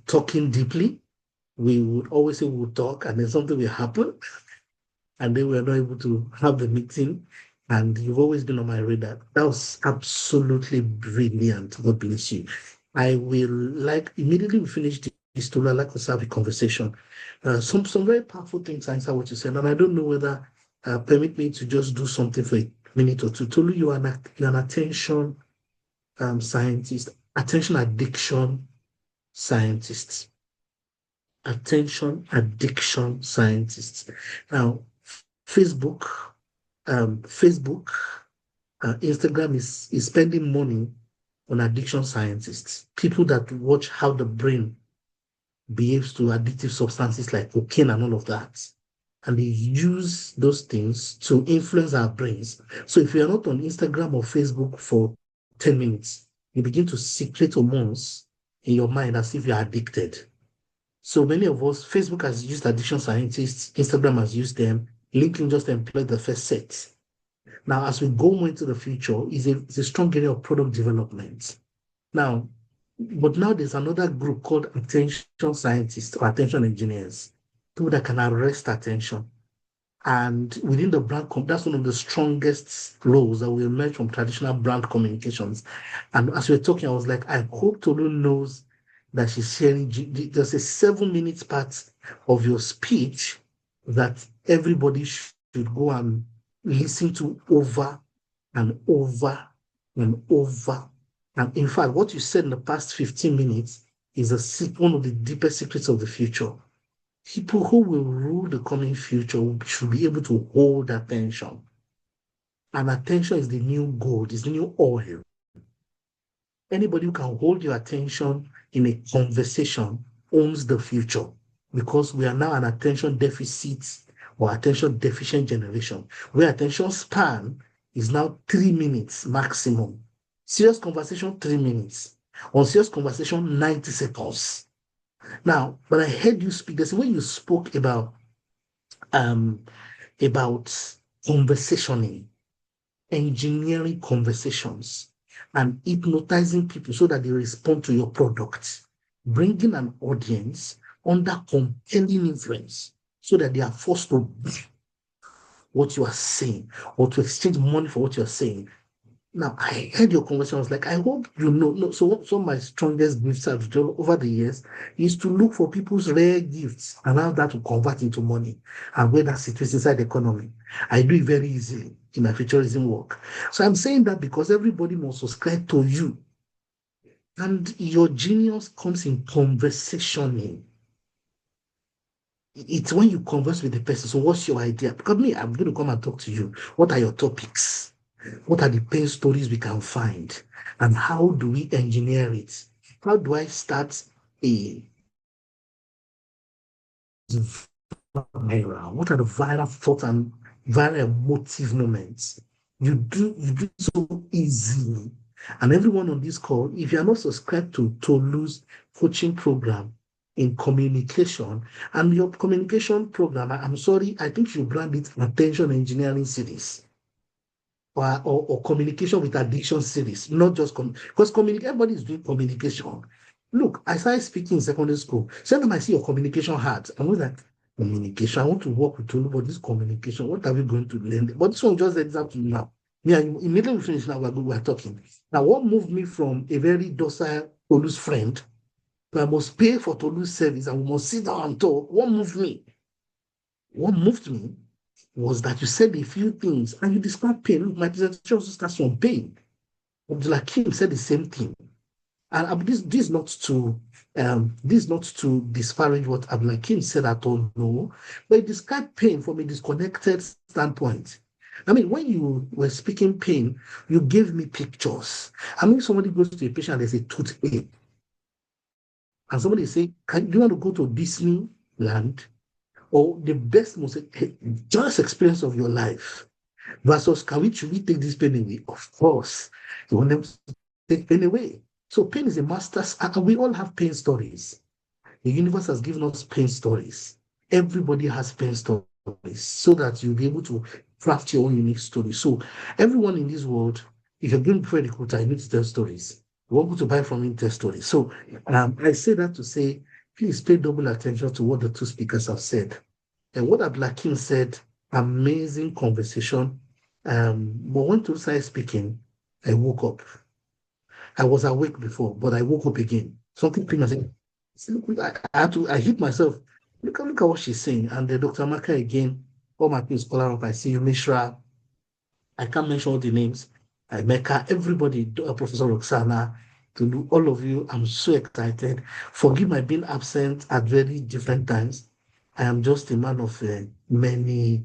talking deeply. We would always say we'll talk and then something will happen and then we're not able to have the meeting. And you've always been on my radar. That was absolutely brilliant. God bless you. I will immediately we finish this tool, I'd like to have a conversation. Some very powerful things answer what you said. And I don't know whether permit me to just do something for a minute or two. Tolu, you're an attention scientist, attention addiction scientist. Attention addiction scientists. Now, Facebook, Instagram is spending money on addiction scientists, people that watch how the brain behaves to addictive substances like cocaine and all of that. And they use those things to influence our brains. So if you're not on Instagram or Facebook for 10 minutes, you begin to secrete hormones in your mind as if you're addicted. So many of us, Facebook has used addiction scientists, Instagram has used them, LinkedIn just employed the first set. Now, as we go more into the future, it's a strong area of product development. Now, but now there's another group called attention scientists or attention engineers, people that can arrest attention. And within the brand, that's one of the strongest roles that will emerge from traditional brand communications. And as we're talking, I was like, I hope Tolu knows that she's sharing. There's a 7 minute part of your speech that everybody should go and listen to over and over and over. And in fact, what you said in the past 15 minutes is one of the deepest secrets of the future. People who will rule the coming future should be able to hold attention. And attention is the new gold, is the new oil. Anybody who can hold your attention in a conversation owns the future, because we are now an attention deficit or attention deficient generation, where attention span is now 3 minutes maximum. Serious conversation, 3 minutes. On serious conversation, 90 seconds. Now, but I heard you speak. There's a way you spoke about conversationing, engineering conversations, and hypnotizing people so that they respond to your product, bringing an audience under compelling influence so that they are forced to buy what you are saying or to exchange money for what you are saying. Now, I heard your conversation. I was like, I hope you know. No, so some of my strongest gifts I've done over the years is to look for people's rare gifts and how that will convert into money and where that situates inside the economy. I do it very easily in my futurism work. So I'm saying that because everybody must subscribe to you. And your genius comes in conversationing. It's when you converse with the person. So what's your idea? Because me, I'm going to come and talk to you. What are your topics? What are the pain stories we can find? And how do we engineer it? How do I start a viral? What are the viral thoughts and viral emotive moments? You do so easily. And everyone on this call, if you are not subscribed to Tolu's coaching program in communication, and your communication program, I'm sorry, I think you brand it Attention Engineering Series. Or communication with addiction series, not just because everybody is doing communication. Look, I started speaking in secondary school. Sometimes I see your communication hard. I'm always like, communication. I want to work with you, but this communication, what are we going to learn? But this one just ends up to now. Yeah, immediately we finish now, we're talking. Now, what moved me from a very docile Tolu's friend to I must pay for Tolu's service and we must sit down and talk? What moved me? What moved me was that you said a few things and you described pain. Look, my presentation also starts from pain. Abdulhakeem said the same thing. And this is not to disparage what Abdulhakeem said at all, no. But he described pain from a disconnected standpoint. I mean, when you were speaking pain, you gave me pictures. I mean, somebody goes to a patient and there's a toothache. And somebody say, do you want to go to Disneyland? Or the best, most joyous experience of your life versus should we take this pain away? Of course, you want them to take pain away. So pain is a master's, and we all have pain stories. The universe has given us pain stories. Everybody has pain stories so that you'll be able to craft your own unique story. So everyone in this world, if you're going before a recruiter, you need to tell stories. You want people to buy from you, tell stories. So I say that to say, please pay double attention to what the two speakers have said. And what Abdulhakeem said, amazing conversation. But when to start speaking, I woke up. I was awake before, but I woke up again. Something came and said, I hit myself. Look at what she's saying. And the Dr. Maka again, all my peers, ScholarUP, I see you, Mishra. I can't mention all the names. Mecca, everybody, Professor Roxana, to all of you, I'm so excited. Forgive my being absent at very different times. I am just a man of many,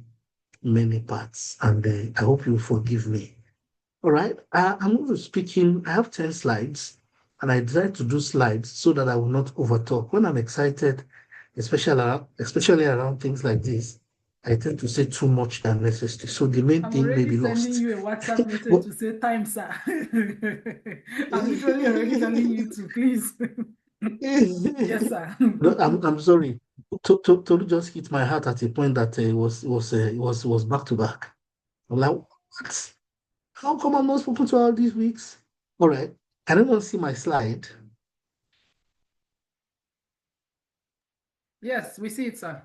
many parts, and I hope you forgive me. All right, I'm going to speak in. I have 10 slides, and I try to do slides so that I will not overtalk. When I'm excited, especially around things like this, I tend to say too much than necessary. So the main thing may be lost. I'm already sending you a WhatsApp message to say time, sir. I'm literally already telling you to please. Yes, sir. No, I'm sorry. Tolu just hit my heart at a point that it was back to back. I'm like, what? How come I'm not spoken to all these weeks? All right. Can anyone see my slide? Yes, we see it, sir.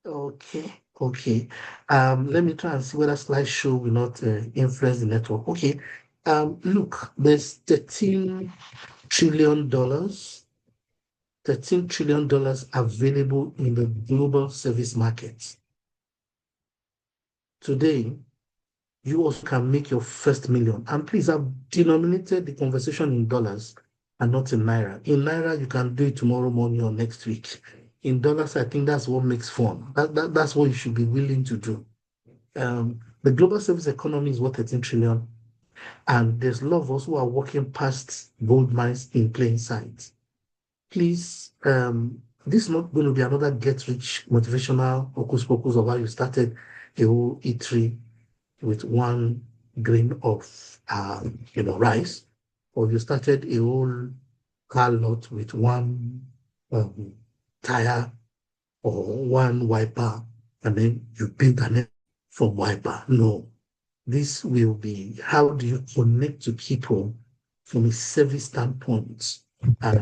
Okay. Let me try and see whether slideshow will not influence the network. Okay. Look, there's $13 trillion available in the global service market. Today, you also can make your first million. And please, I've denominated the conversation in dollars and not in naira. In naira, you can do it tomorrow morning or next week. In dollars, I think that's what makes fun. That's what you should be willing to do. The global service economy is worth 13 trillion. And there's a lot of us who are walking past gold mines in plain sight. Please, this is not going to be another get-rich motivational hocus pocus of how you started a whole E3 with one grain of rice, or you started a whole car lot with one tire or one wiper, and then you build an end from wiper. No, this will be how do you connect to people from a service standpoint. I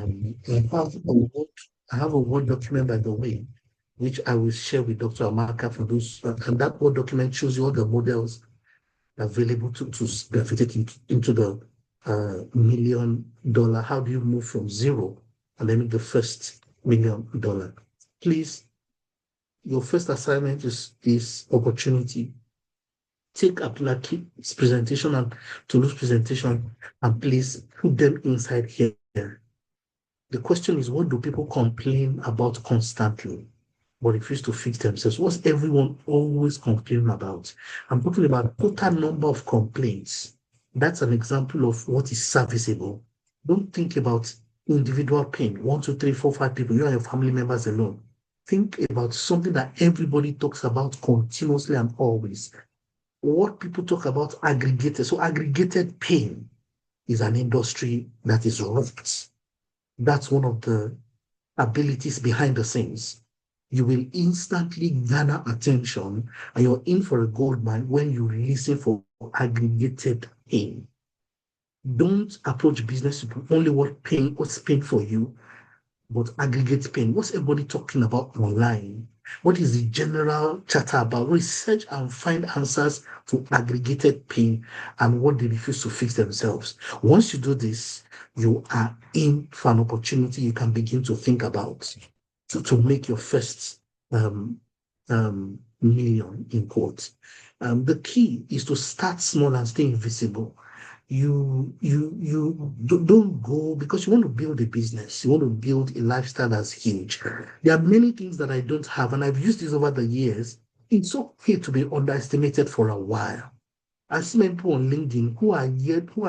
have a Word document, by the way, which I will share with Dr. Amaka for those, and that Word document shows you all the models available to fit into the $1 million. How do you move from zero and then make the first $1 million? Please, your first assignment is this opportunity. Take Abdulhakeem's presentation and Tolu's presentation and please put them inside here. The question is, what do people complain about constantly but refuse to fix themselves? What's everyone always complaining about? I'm talking about total number of complaints. That's an example of what is serviceable. Don't think about individual pain. 1, 2, 3, 4, 5 people, you and your family members alone. Think about something that everybody talks about continuously and always. What people talk about aggregated. So aggregated pain is an industry that is rough. That's one of the abilities behind the scenes. You will instantly garner attention and you're in for a gold mine when you listen for aggregated pain. Don't approach business with only what's pain for you, but aggregate pain. What's everybody talking about online? What is the general chatter about? Research and find answers to aggregated pain and what they refuse to fix themselves. Once you do this, you are in for an opportunity you can begin to think about to make your first million in quotes. The key is to start small and stay invisible. You don't go because you want to build a business, you want to build a lifestyle that's huge. There are many things that I don't have, and I've used this over the years. It's okay to be underestimated for a while. I see many people on LinkedIn who are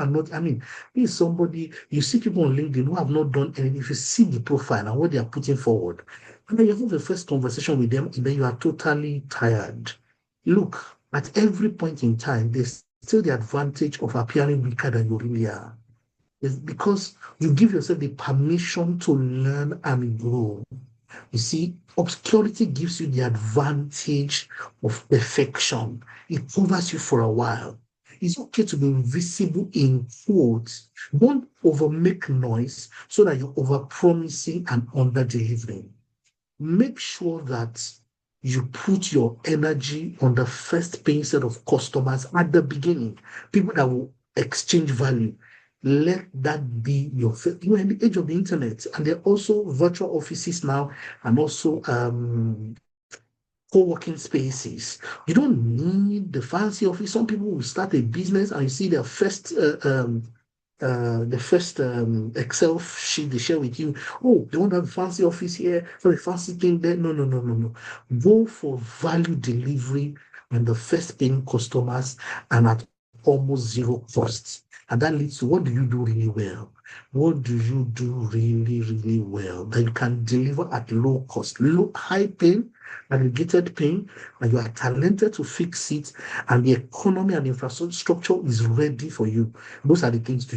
not, I mean, this is somebody, you see people on LinkedIn who have not done anything. If you see the profile and what they are putting forward, and then you have the first conversation with them, and then you are totally tired. Look, at every point in time, there's still the advantage of appearing weaker than you really are. It's because you give yourself the permission to learn and grow. You see, obscurity gives you the advantage of perfection. It covers you for a while. It's okay to be invisible in quotes. Don't over make noise so that you're over promising and under delivering. Make sure that you put your energy on the first paying set of customers at the beginning, people that will exchange value. Let that be your first. You know, in the age of the internet, and there are also virtual offices now, and also co-working spaces. You don't need the fancy office. Some people will start a business and you see their first Excel sheet they share with you. Oh, they want to have a fancy office here, so a fancy thing there. No, no, no, no, no. Go for value delivery and the first paying customers and at almost zero costs. And that leads to what do you do really well? What do you do really, really well that you can deliver at low cost, high pain, aggregated pain, and you are talented to fix it, and the economy and infrastructure is ready for you. Those are the things to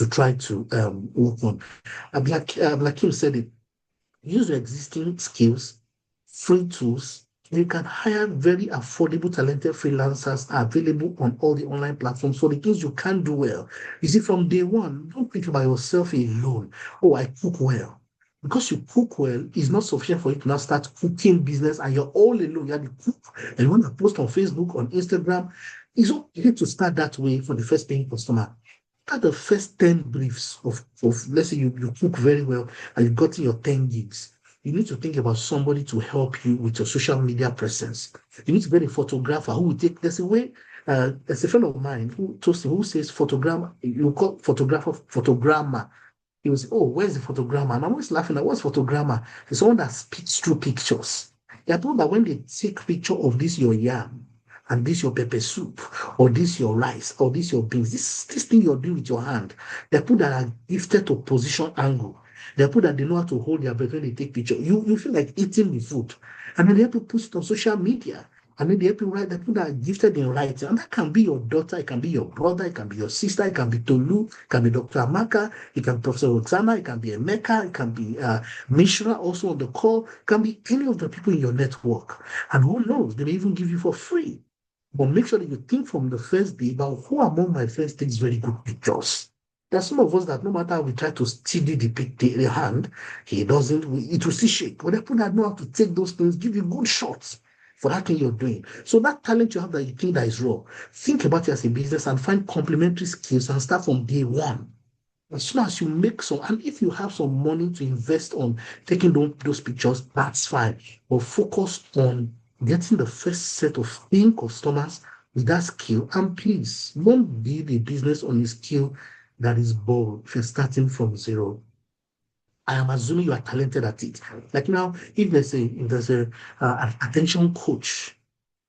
try to work on. Abdulhakeem said it. Use your existing skills, free tools. You can hire very affordable, talented freelancers are available on all the online platforms for the things you can do well. You see, from day one, don't think about yourself alone. Oh, I cook well. Because you cook well, it's not sufficient for you to now start cooking business and you're all alone. You're the cook and you want to post on Facebook, on Instagram. It's okay to start that way for the first paying customer. Start the first 10 briefs of let's say you cook very well and you've gotten your 10 gigs. You need to think about somebody to help you with your social media presence. You need to get a photographer who will take, there's a friend of mine who says photogrammer, you call photographer, photogrammer. He was, oh, where's the photogrammer? And I'm always laughing at what's photogrammer? It's someone that speaks through pictures. There are people that when they take picture of this your yam and this your pepper soup or this your rice or this your beans, this thing you're doing with your hand, there are people that are gifted to position angle. There are people that they know how to hold their breath when they take picture. You feel like eating the food. And then they have to post it on social media. And then they help you write, the people that are gifted in writing. And that can be your daughter, it can be your brother, it can be your sister, it can be Tolu, it can be Dr. Amaka, it can be Professor Roxana, it can be Emeka, it can be Mishra also on the call, it can be any of the people in your network. And who knows, they may even give you for free. But make sure that you think from the first day about who among my friends takes very good pictures. There are some of us that no matter how we try to steady the hand, he doesn't, it will still shake. But the people that know how to take those things, give you good shots for that thing you're doing. So that talent you have that you think that is raw, think about it as a business and find complementary skills and start from day one. As soon as you make some, and if you have some money to invest on taking those pictures, that's fine. But focus on getting the first set of paying customers with that skill. And please don't build a business on a skill that is bold if you're starting from zero. I am assuming you are talented at it. Like now, if there's a an attention coach,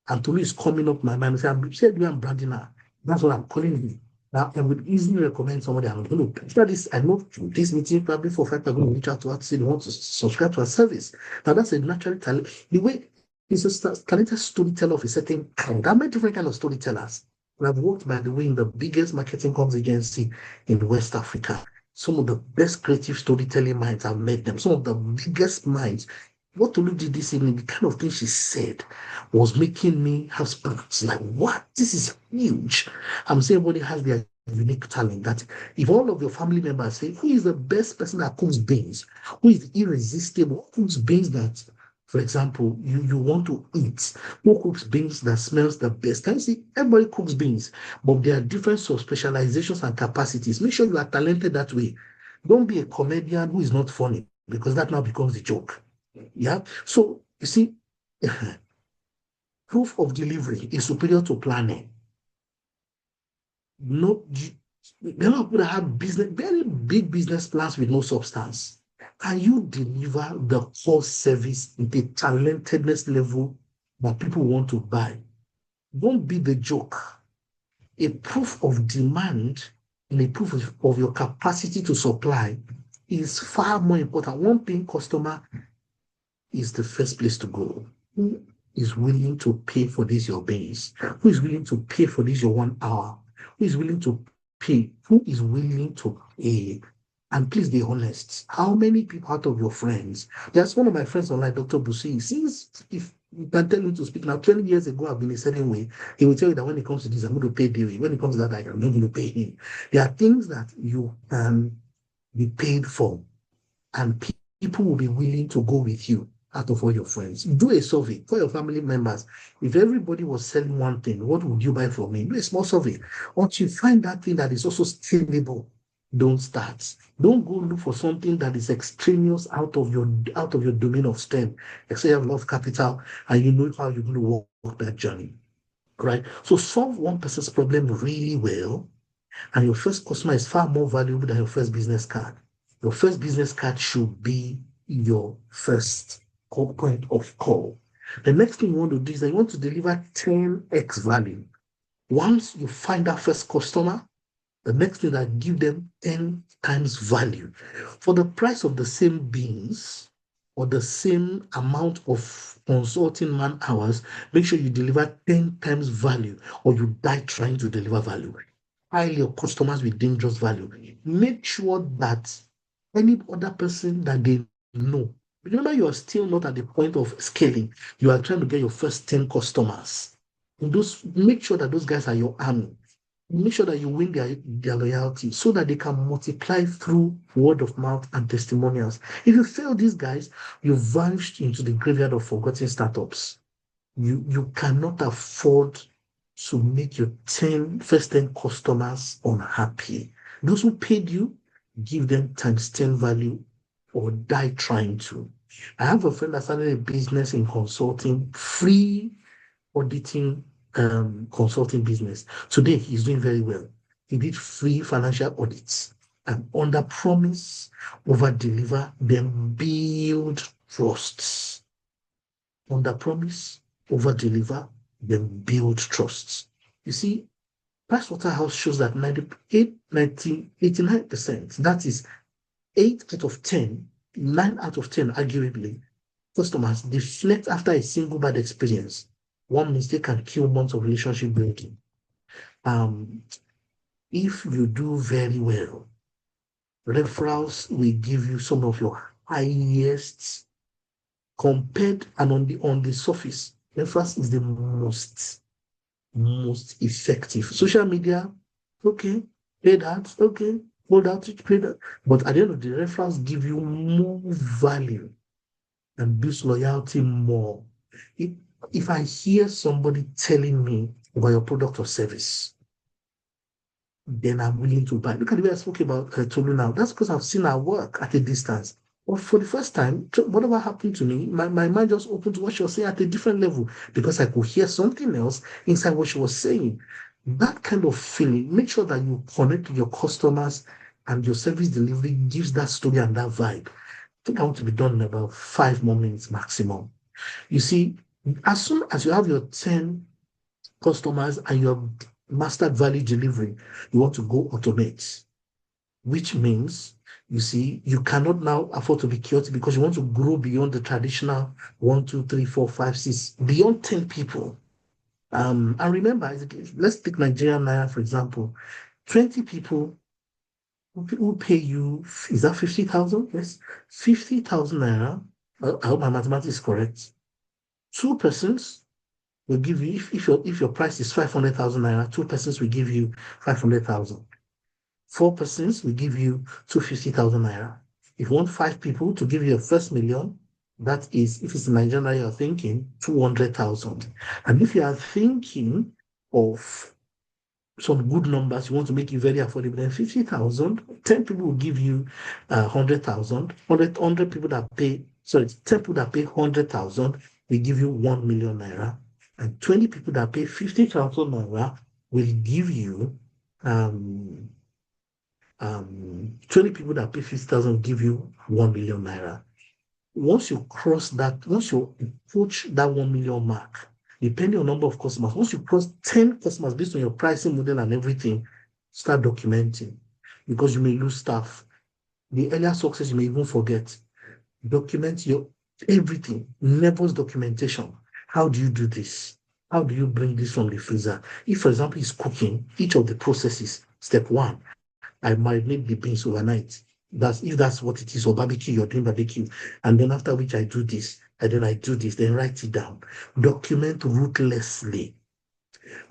and Tolu is coming up my mind and say, I'm said I'm branding her. That's what I'm calling you. Now, I would easily recommend somebody. I'm going to, after this, I know this meeting, probably for fact, I'm going to reach out to her to say they want to subscribe to her service. Now, that's a natural talent. The way he's a talented storyteller of a certain kind. There are many different kind of storytellers. And I've worked, by the way, in the biggest marketing comms agency in West Africa. Some of the best creative storytelling minds, I've met them. Some of the biggest minds. What Tolu did this evening, the kind of thing she said was making me have sparks. Like, what? This is huge. I'm saying everybody has their unique talent. That if all of your family members say, who is the best person that cooks beans? Who is irresistible? Who cooks beans that, for example, you want to eat? Who cooks beans that smells the best? Can you see? Everybody cooks beans, but there are different sort of specializations and capacities. Make sure you are talented that way. Don't be a comedian who is not funny, because that now becomes a joke. Yeah. So you see, proof of delivery is superior to planning. No, there are people that have very big business plans with no substance. Can you deliver the core service in the talentedness level that people want to buy? Don't be the joke. A proof of demand and a proof of your capacity to supply is far more important. One paying customer is the first place to go. Who is willing to pay for this your base? Who is willing to pay for this your 1 hour? Who is willing to pay? Who is willing to pay? And please be honest. How many people out of your friends? There's one of my friends online, Dr. Busi. Since if you can tell him to speak now, 20 years ago, I've been a certain way. He will tell you that when it comes to this, I'm going to pay Dewey. When it comes to that, I'm not going to pay him. There are things that you can be paid for, and people will be willing to go with you out of all your friends. Do a survey for your family members. If everybody was selling one thing, what would you buy from me? Do a small survey. Once you find that thing that is also scalable, don't start. Don't go look for something that is extraneous out of your domain of strength. Except you have a lot of capital and you know how you're going to walk that journey. Right? So solve one person's problem really well, and your first customer is far more valuable than your first business card. Your first business card should be your first point of call. The next thing you want to do is that you want to deliver 10x value. Once you find that first customer, the next thing that give them 10 times value. For the price of the same beans or the same amount of consulting man hours, make sure you deliver 10 times value or you die trying to deliver value. File your customers with dangerous value. Make sure that any other person that they know, remember, you are still not at the point of scaling. You are trying to get your first 10 customers. Make sure that those guys are your army. Make sure that you win their loyalty so that they can multiply through word of mouth and testimonials. If you fail these guys, you've vanished into the graveyard of forgotten startups. You cannot afford to make your first 10 customers unhappy. Those who paid you, give them times 10 value or die trying to. I have a friend that started a business in consulting, free auditing consulting business. Today, he's doing very well. He did free financial audits and under promise, over deliver, then build trusts. Under promise, over deliver, then build trusts. You see, Pricewaterhouse shows that 89%, that is 8 out of 10, 9 out of 10, arguably, customers deflect after a single bad experience. one mistake can kill months of relationship building. If you do very well, referrals will give you some of your highest compared, and on the surface, referrals is the most effective. Social media, okay, paid ads, okay, hold out, paid ads. But at the end of the day, referrals give you more value and builds loyalty more. If I hear somebody telling me about your product or service, then I'm willing to buy. Look at the way I spoke about Tolu now. That's because I've seen her work at a distance. But for the first time, whatever happened to me, my mind just opened to what she was saying at a different level because I could hear something else inside what she was saying. That kind of feeling, make sure that you connect with your customers and your service delivery gives that story and that vibe. I think I want to be done in about 5 more minutes maximum. You see, as soon as you have your 10 customers and your mastered value delivery, you want to go automate, which means, you see, you cannot now afford to be chaotic because you want to grow beyond the traditional 1, 2, 3, 4, 5, 6, beyond 10 people. And remember, let's take Nigerian Naira, for example. 20 people who pay you, is that 50,000? Yes, 50,000 Naira. I hope my mathematics is correct. 2 persons will give you, if your price is 500,000 Naira, 2 persons will give you 500,000. 4 persons will give you 250,000 Naira. If you want 5 people to give you a first million, that is, if it's in Nigeria, you're thinking 200,000. And if you are thinking of some good numbers, you want to make it very affordable, then 50,000, 10 people will give you 100,000, 100 people that pay, 10 people that pay 100,000 will give you 1 million Naira, and 20 people that pay 50,000 Naira will give you 20 people that pay 50,000 will give you 1 million Naira. Once you cross that, once you approach that 1 million mark, depending on number of customers, once you cross 10 customers based on your pricing model and everything, start documenting because you may lose staff. The earlier success you may even forget. Document your everything. Nebulous documentation. How do you do this? How do you bring this from the freezer? If, for example, it's cooking, each of the processes, step 1, I marinate the beans overnight. If that's what it is, or barbecue, you're doing barbecue. And then after which I do this, and then I do this, then write it down. Document ruthlessly.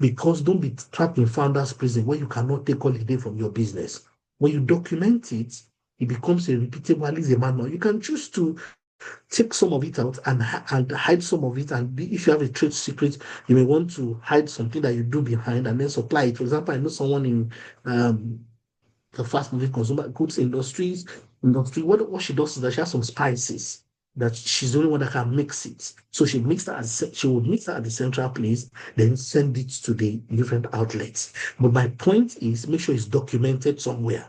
Because don't be trapped in founder's prison where you cannot take holiday from your business. When you document it, it becomes a repeatable, at least a manual. You can choose to take some of it out and hide some of it. And if you have a trade secret, you may want to hide something that you do behind and then supply it. For example, I know someone in the fast-moving consumer goods industry. What she does is that she has some spices that she's the only one that can mix it. So she would mix that at the central place, then send it to the different outlets. But my point is, make sure it's documented somewhere.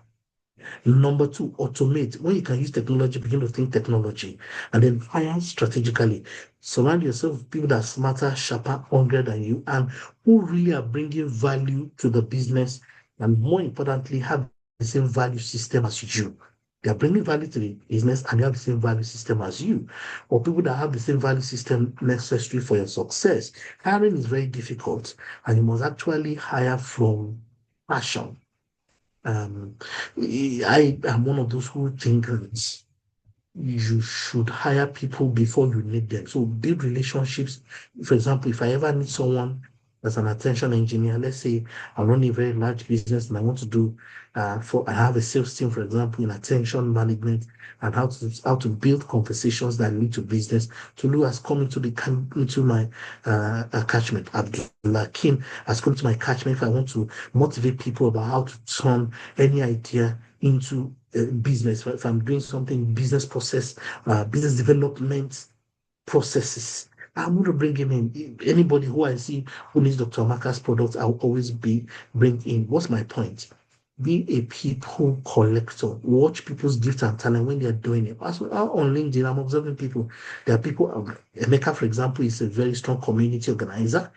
Number 2, automate. When you can use technology, begin to think technology. And then hire strategically. Surround yourself with people that are smarter, sharper, hungrier than you, and who really are bringing value to the business, and more importantly, have the same value system as you. They are bringing value to the business and they have the same value system as you, or people that have the same value system necessary for your success. Hiring is very difficult, and you must actually hire from passion. I am one of those who think that you should hire people before you need them. So build relationships. For example, if I ever need someone as an attention engineer, let's say I run a very large business and I want to do I have a sales team, for example, in attention management and how to build conversations that lead to business. Tolu has come into my catchment. Abdulhakeem has come to my catchment if I want to motivate people about how to turn any idea into business. If I'm doing something, business process, business development processes, I'm going to bring him in. Anybody who I see who needs Dr. Amaka's products, I'll always bring in. What's my point? Be a people collector. Watch people's gifts and talent when they're doing it. As well, on LinkedIn, I'm observing people. There are people, Emeka, for example, is a very strong community organizer.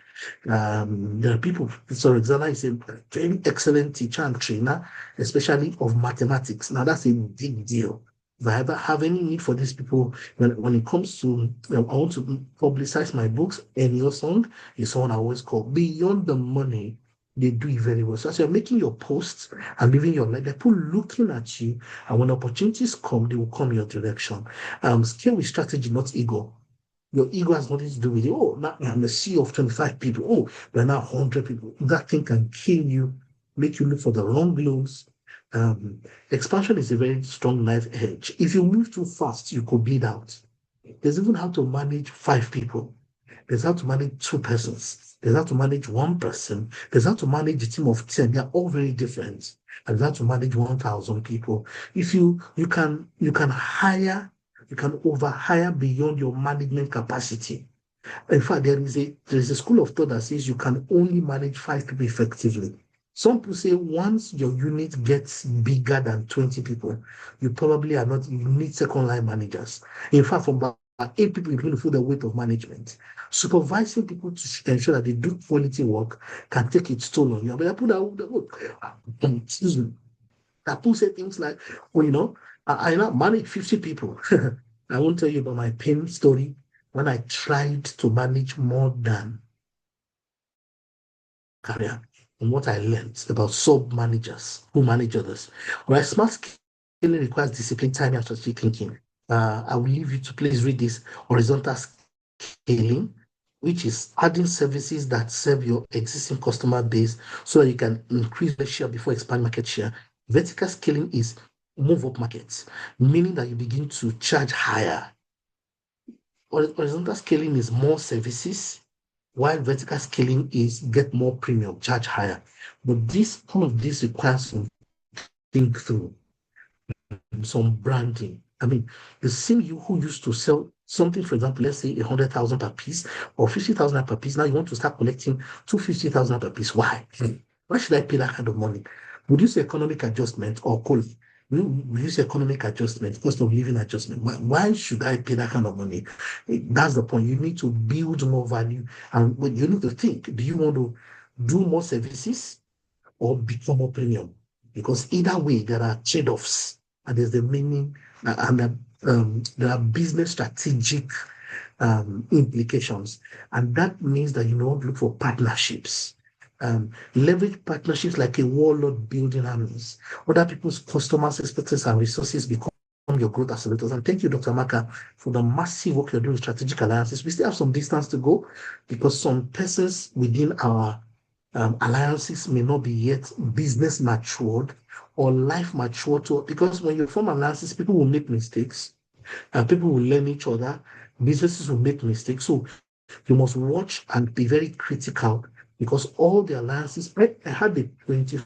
There are people, so Alexander is a very excellent teacher and trainer, especially of mathematics. Now, that's a big deal. If I ever have any need for these people, when it comes to, I want to publicize my books, any your song is someone I always call. Beyond the money, they do it very well. So as you're making your posts and living your life, they're people looking at you, and when opportunities come, they will come your direction. Scale with strategy, not ego. Your ego has nothing to do with it. Oh, now I'm a CEO of 25 people. Oh, we're now 100 people. That thing can kill you, make you look for the wrong loans. Um, Expansion is a very strong knife edge. If you move too fast, you could bleed out. There's even how to manage 5 people. There's how to manage 2 persons. There's how to manage 1 person. There's how to manage a team of 10. They're all very different. And there's how to manage 1,000 people. If you can hire, you can overhire beyond your management capacity. In fact, there is a school of thought that says you can only manage 5 people effectively. Some people say once your unit gets bigger than 20 people, you probably are not, you need second line managers. In fact, from about 8 people, you're going to feel the weight of management. Supervising people to ensure that they do quality work can take its toll on you. But I put excuse me, that people say things like, well, I now manage 50 people. I won't tell you about my pain story when I tried to manage more than career and what I learned about sub managers who manage others. Right, smart scaling requires discipline, time, and strategic thinking. I will leave you to please read this horizontal scaling, which is adding services that serve your existing customer base so that you can increase the share before expand market share. Vertical scaling is move up markets, meaning that you begin to charge higher. Horizontal scaling is more services, while vertical scaling is get more premium, charge higher. But some of this requires some think through, some branding. I mean, the same you who used to sell something, for example, let's say 100,000 per piece or 50,000 per piece, now you want to start collecting 250,000 per piece. Why? Why should I pay that kind of money? Would you say economic adjustment or cold? Will you say economic adjustment, cost of living adjustment? Why should I pay that kind of money? That's the point. You need to build more value, and you need to think: do you want to do more services or become more premium? Because either way, there are trade-offs, and there's the meaning, and there are business strategic implications, and that means that you want to look for partnerships. Leverage partnerships like a warlord building armies. Other people's customers, expertise, and resources become your growth accelerators. And thank you, Dr. Maka, for the massive work you're doing with strategic alliances. We still have some distance to go because some persons within our alliances may not be yet business matured or life matured. Because when you form alliances, people will make mistakes, people will learn each other, businesses will make mistakes. So you must watch and be very critical because all the alliances, I had a 20,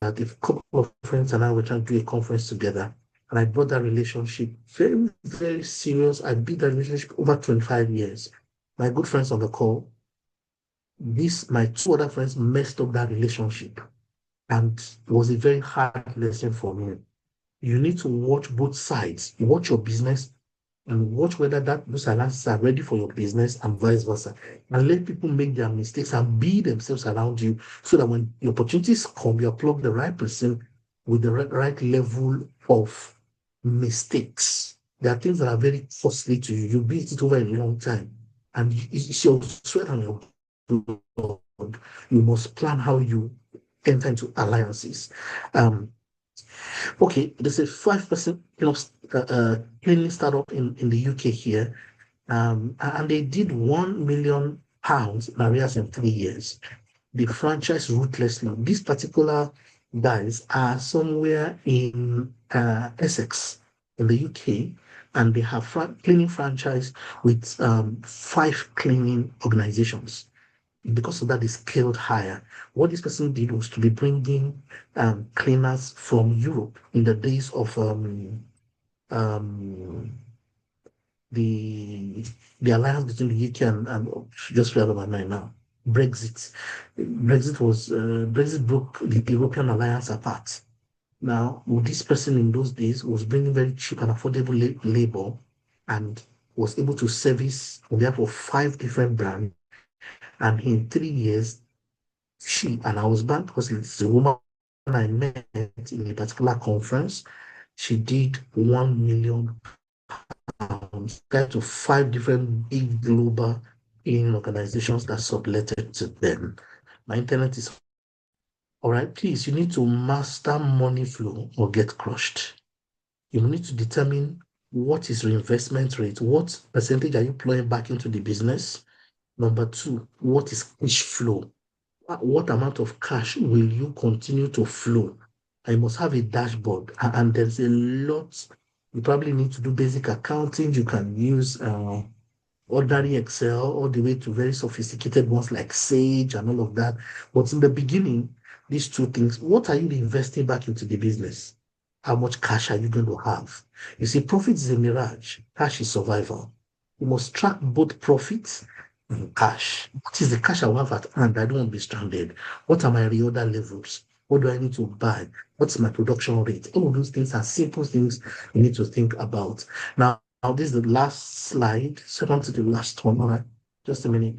a couple of friends and I were trying to do a conference together. And I brought that relationship very, very serious. I built that relationship over 25 years. My good friends on the call, my 2 other friends messed up that relationship. And it was a very hard lesson for me. You need to watch both sides. Watch your business and watch whether those alliances are ready for your business and vice versa. And let people make their mistakes and be themselves around you so that when the opportunities come, you plug the right person with the right level of mistakes. There are things that are very costly to you. You build it over a long time. And it's your sweat and your blood. You must plan how you enter into alliances. Okay, there's a 5% cleaning startup in the UK here, and they did £1 million in arrears in 3 years. They franchise ruthlessly. These particular guys are somewhere in Essex in the UK, and they have cleaning franchise with 5 cleaning organizations. Because of that, they scaled higher. What this person did was to be bringing cleaners from Europe in the days of um, the alliance between the UK and just forgot about my mind now. Brexit. Brexit broke the European alliance apart. Now, this person in those days was bringing very cheap and affordable labor and was able to service on behalf of 5 different brands. And in 3 years, she and I was back because it's a woman I met in a particular conference, she did 1 million pounds, that to 5 different big global cleaning organizations that subletted to them. My internet is all right. Please, you need to master money flow or get crushed. You need to determine what is reinvestment rate, what percentage are you plowing back into the business. Number two, what is cash flow? What amount of cash will you continue to flow? I must have a dashboard, and there's a lot. You probably need to do basic accounting. You can use ordinary Excel all the way to very sophisticated ones like Sage and all of that. But in the beginning, these two things, what are you investing back into the business? How much cash are you going to have? You see, profit is a mirage, cash is survival. You must track both profits and cash. What is the cash I have at hand? I don't want to be stranded. What are my reorder levels? What do I need to buy? What's my production rate? All of those things are simple things you need to think about. Now, this is the last slide, second to the last one. All right, just a minute.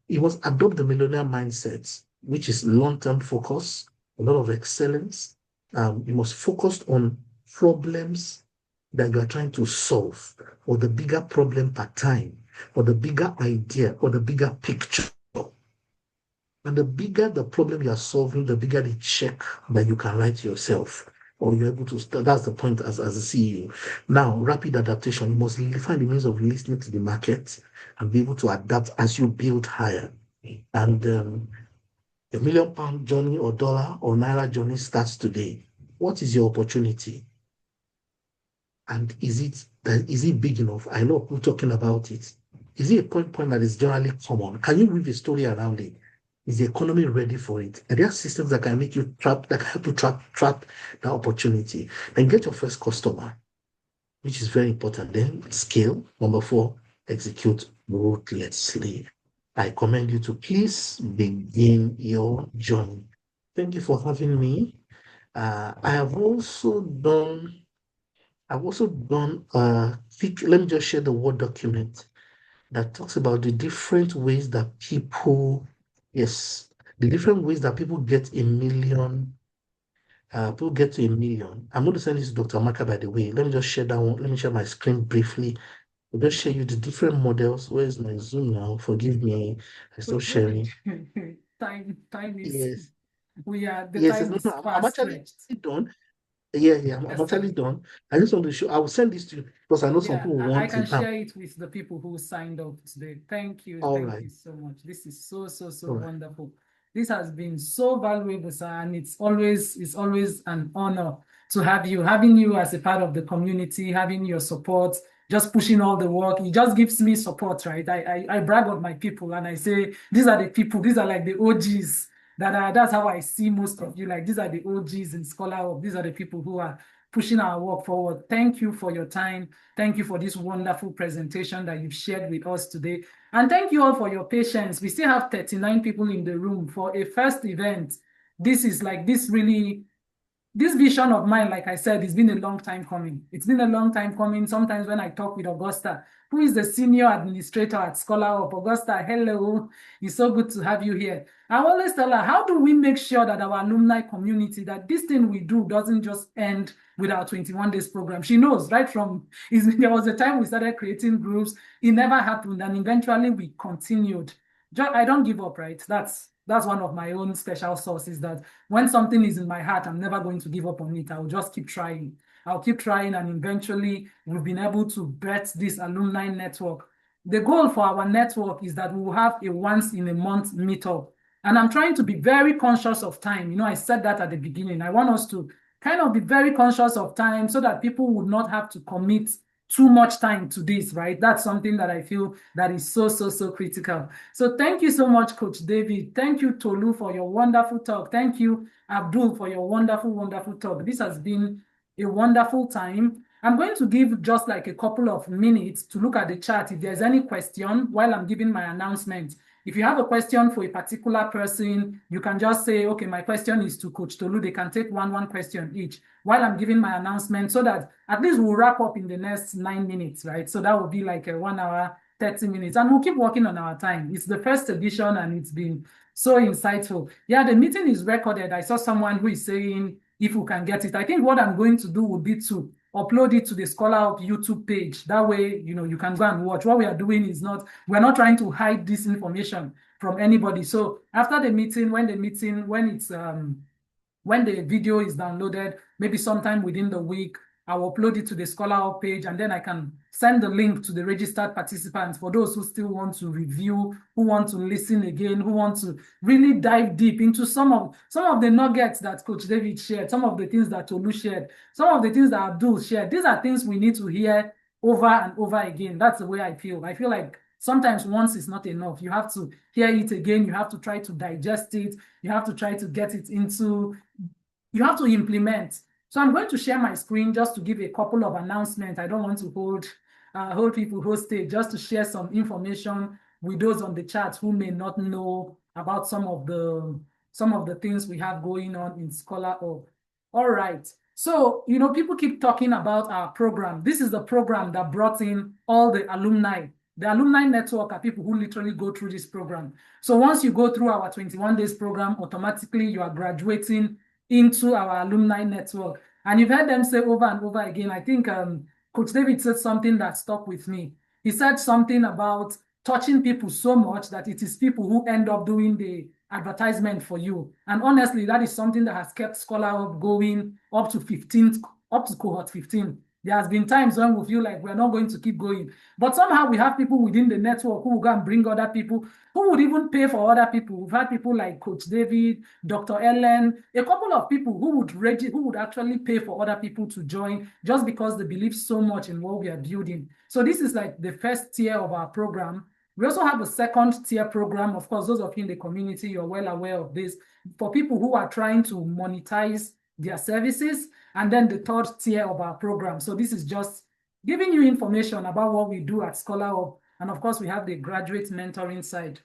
You must adopt the millionaire mindset, which is long-term focus, a lot of excellence. You must focus on problems that you are trying to solve, or the bigger problem per time, or the bigger idea, or the bigger picture. And the bigger the problem you are solving, the bigger the check that you can write yourself, or you're able to start. That's the point as a CEO. Now, rapid adaptation. You must find the means of listening to the market and be able to adapt as you build higher. And a £1 million journey or dollar or naira journey starts today. What is your opportunity? And is it big enough? I know people talking about it. Is it a point that is generally common? Can you weave a story around it? Is the economy ready for it? Are there systems that can make you that can help you trap that opportunity? Then get your first customer, which is very important. Then scale. Number 4, execute ruthlessly. I commend you to please begin your journey. Thank you for having me. I've also done let me just share the Word document that talks about the different ways that people get a million. People get to a million. I'm going to send this to Dr. Maka, by the way. Let me just share that one. Let me share my screen briefly. I'll just share you the different models. Where is my Zoom now? Forgive me. I'm still sharing. Time is, Yes. the Yes, time no, is I'm fast actually stretched. done. Yeah, I'm actually Excellent. done. I just want to show. I will send this to you because I know some Yeah, people I want can it now. share it with the people who signed up today. Thank you All right. so much. This is so All right. wonderful. This has been so valuable, sir, and it's always an honor to have you, having you as a part of the community, having your support, just pushing all the work. It just gives me support, right? I brag on my people and I say, these are the people, these are like the OGs. That's how I see most of you. Like, these are the OGs in ScholarUP. These are the people who are pushing our work forward. Thank you for your time. Thank you for this wonderful presentation that you've shared with us today. And thank you all for your patience. We still have 39 people in the room for a first event. This vision of mine, like I said, it's been a long time coming. It's been a long time coming. Sometimes when I talk with Augusta, who is the senior administrator at ScholarUP, Augusta, hello, it's so good to have you here. I always tell her, how do we make sure that our alumni community, that this thing we do doesn't just end with our 21 days program? She knows right from, there was a time we started creating groups, it never happened, and eventually we continued. I don't give up, right? That's one of my own special sources, that when something is in my heart, I'm never going to give up on it. I will just keep trying. I'll keep trying, and eventually we've been able to birth this alumni network. The goal for our network is that we will have a once in a month meetup. And I'm trying to be very conscious of time. You know, I said that at the beginning. I want us to kind of be very conscious of time so that people would not have to commit too much time to this, right? That's something that I feel that is so critical. So thank you so much, Coach David. Thank you, Tolu, for your wonderful talk. Thank you, Abdul, for your wonderful talk. This has been a wonderful time. I'm going to give just like a couple of minutes to look at the chat if there's any question while I'm giving my announcement. If you have a question for a particular person, you can just say, okay, my question is to Coach Tolu. They can take one question each while I'm giving my announcement, so that at least we'll wrap up in the next 9 minutes, right? So that will be like a 1 hour, 30 minutes, and we'll keep working on our time. It's the first edition and it's been So insightful. Yeah, the meeting is recorded. I saw someone who is saying if we can get it. I think what I'm going to do would be to upload it to the ScholarUP YouTube page. That way, you can go and watch. What we are doing is we're not trying to hide this information from anybody. So after the meeting, when the video is downloaded, maybe sometime within the week, I'll upload it to the ScholarUP page, and then I can send the link to the registered participants for those who still want to review, who want to listen again, who want to really dive deep into some of the nuggets that Coach David shared, some of the things that Tolu shared, some of the things that Abdul shared. These are things we need to hear over and over again. That's the way I feel. I feel like sometimes once is not enough. You have to hear it again. You have to try to digest it. You have to try to get it into, you have to implement. So I'm going to share my screen just to give a couple of announcements. I don't want to hold people hostage, just to share some information with those on the chat who may not know about some of the things we have going on in ScholarUP. All right. So, people keep talking about our program. This is the program that brought in all the alumni. The alumni network are people who literally go through this program. So once you go through our 21 days program, automatically you are graduating into our alumni network. And you've heard them say over and over again, I think Coach David said something that stuck with me. He said something about touching people so much that it is people who end up doing the advertisement for you. And honestly, that is something that has kept ScholarUP going up to cohort 15. There has been times when we feel like we're not going to keep going. But somehow we have people within the network who will go and bring other people, who would even pay for other people. We've had people like Coach David, Dr. Ellen, a couple of people who would actually pay for other people to join just because they believe so much in what we are building. So this is like the first tier of our program. We also have a second tier program. Of course, those of you in the community, you're well aware of this, for people who are trying to monetize their services. And then the third tier of our program. So this is just giving you information about what we do at ScholarUP. And of course, we have the graduate mentoring side.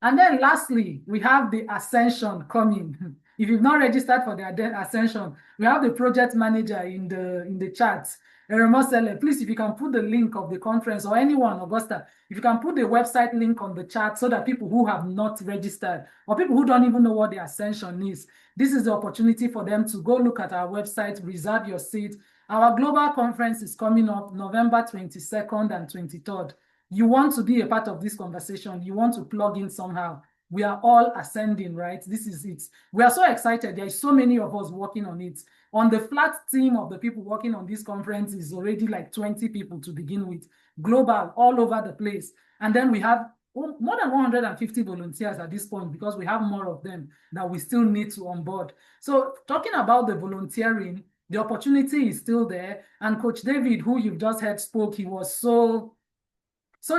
And then lastly, we have the Ascension coming. If you've not registered for the Ascension, we have the project manager in the chat. Please, if you can put the link of the conference, or anyone, Augusta, if you can put the website link on the chat so that people who have not registered or people who don't even know what the Ascension is, this is the opportunity for them to go look at our website, reserve your seat. Our global conference is coming up November 22nd and 23rd. You want to be a part of this conversation. You want to plug in somehow. We are all ascending, right? This is it. We are so excited. There are so many of us working on it. On the flat team of the people working on this conference is already like 20 people to begin with, global, all over the place. And then we have more than 150 volunteers at this point, because we have more of them that we still need to onboard. So talking about the volunteering, the opportunity is still there. And Coach David, who you've just heard spoke, he was so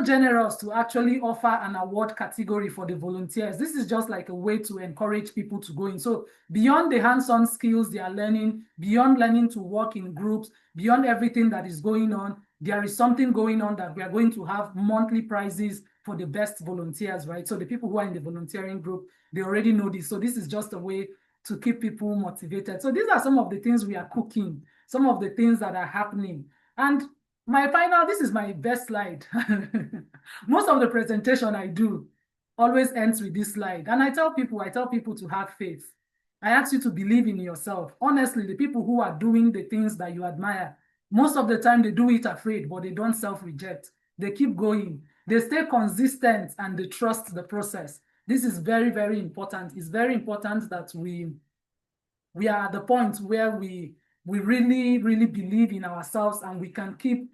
generous to actually offer an award category for the volunteers. This is just like a way to encourage people to go in. So beyond the hands-on skills they are learning, beyond learning to work in groups, beyond everything that is going on, there is something going on that we are going to have monthly prizes for the best volunteers, right? So the people who are in the volunteering group, they already know this. So this is just a way to keep people motivated. So these are some of the things we are cooking, some of the things that are happening. And this is my best slide. Most of the presentation I do always ends with this slide. And I tell people to have faith. I ask you to believe in yourself. Honestly, the people who are doing the things that you admire, most of the time they do it afraid, but they don't self-reject. They keep going. They stay consistent and they trust the process. This is very, very important. It's very important that we are at the point where we really, really believe in ourselves and we can keep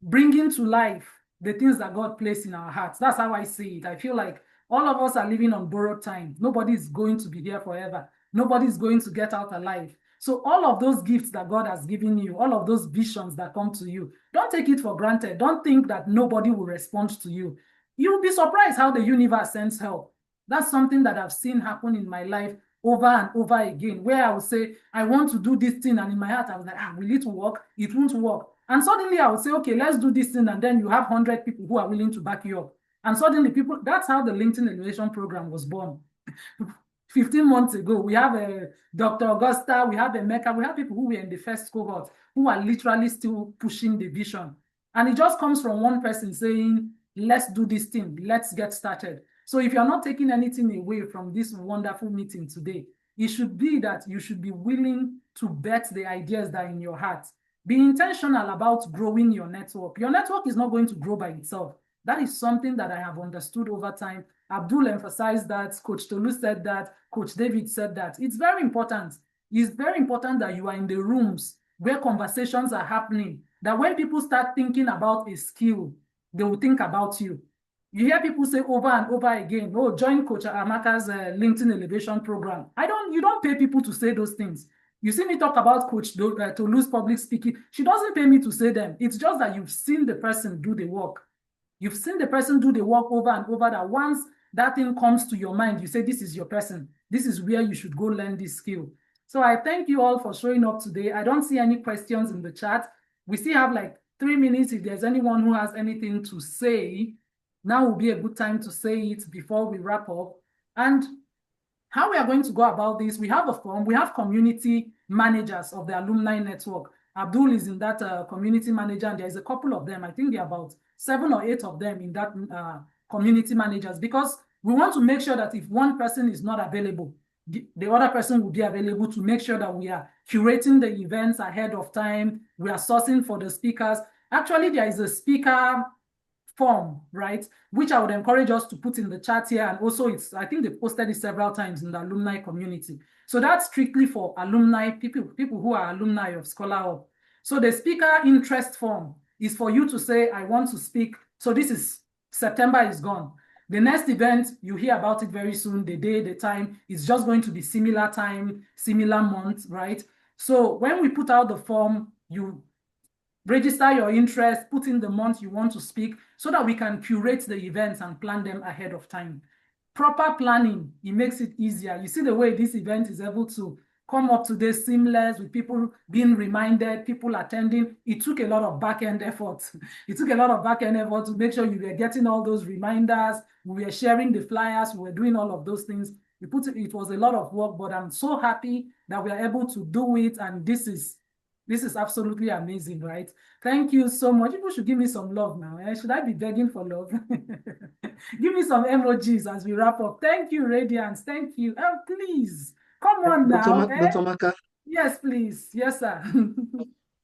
bringing to life the things that God placed in our hearts. That's how I see it. I feel like all of us are living on borrowed time. Nobody is going to be here forever. Nobody is going to get out alive. So all of those gifts that God has given you, all of those visions that come to you, don't take it for granted. Don't think that nobody will respond to you. You'll be surprised how the universe sends help. That's something that I've seen happen in my life over and over again, where I would say, I want to do this thing. And in my heart, I was like, will it work? It won't work. And suddenly I would say, okay, let's do this thing. And then you have 100 people who are willing to back you up. And suddenly that's how the LinkedIn Elevation Program was born. 15 months ago, we have Dr. Augusta, we have Emeka, we have people who were in the first cohort who are literally still pushing the vision. And it just comes from one person saying, let's do this thing, let's get started. So if you're not taking anything away from this wonderful meeting today, it should be that you should be willing to bet the ideas that are in your heart. Be intentional about growing your network. Your network is not going to grow by itself. That is something that I have understood over time. Abdul emphasized that, Coach Tolu said that, Coach David said that. It's very important. It's very important that you are in the rooms where conversations are happening, that when people start thinking about a skill, they will think about you. You hear people say over and over again, oh, join Coach Amaka's LinkedIn Elevation Program. You don't pay people to say those things. You see me talk about Coach Tolu's public speaking. She doesn't pay me to say them. It's just that you've seen the person do the work. You've seen the person do the work over and over, that once that thing comes to your mind, you say, this is your person. This is where you should go learn this skill. So I thank you all for showing up today. I don't see any questions in the chat. We still have like 3 minutes. If there's anyone who has anything to say, now will be a good time to say it before we wrap up. And how we are going to go about this, we have a form. We have community managers of the alumni network. Abdul is in that community manager, and there's a couple of them. I think there are about 7 or 8 of them in that community managers, because we want to make sure that if one person is not available, the other person will be available, to make sure that we are curating the events ahead of time. We are sourcing for the speakers. Actually, there is a speaker form, right, which I would encourage us to put in the chat here. And also, I think they've posted it several times in the alumni community. So that's strictly for alumni, people who are alumni of ScholarUP. So the speaker interest form is for you to say, I want to speak. So this is September is gone. The next event, you hear about it very soon. The day, the time, it's just going to be similar time, similar month, right? So when we put out the form, you register your interest, put in the month you want to speak, so that we can curate the events and plan them ahead of time. Proper planning, it makes it easier. You see the way this event is able to come up today seamless, with people being reminded, people attending. It took a lot of back-end effort. It took a lot of back-end effort to make sure you were getting all those reminders. We were sharing the flyers. We were doing all of those things. It was a lot of work, but I'm so happy that we are able to do it. And this is absolutely amazing, right? Thank you so much. People should give me some love now. Should I be begging for love? Give me some emojis as we wrap up. Thank you, Radiance. Thank you. Oh, please. Come on now. Dr. Maka. Yes, please. Yes, sir.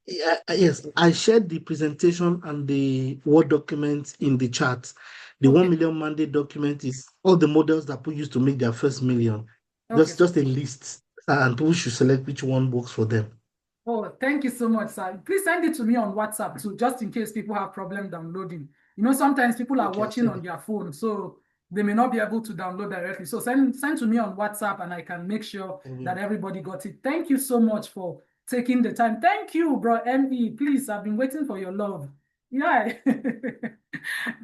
Yes, I shared the presentation and the Word document in the chat. The Okay. 1 million mandate document is all the models that people use to make their first million. Okay. Just a list, and people should select which one works for them. Oh, thank you so much, sir. Please send it to me on WhatsApp too, just in case people have problem downloading. You know, sometimes people are watching on their phone, so they may not be able to download directly. So send to me on WhatsApp, and I can make sure that everybody got it. Thank you so much for taking the time. Thank you, bro. ME. Please, I've been waiting for your love. Yeah.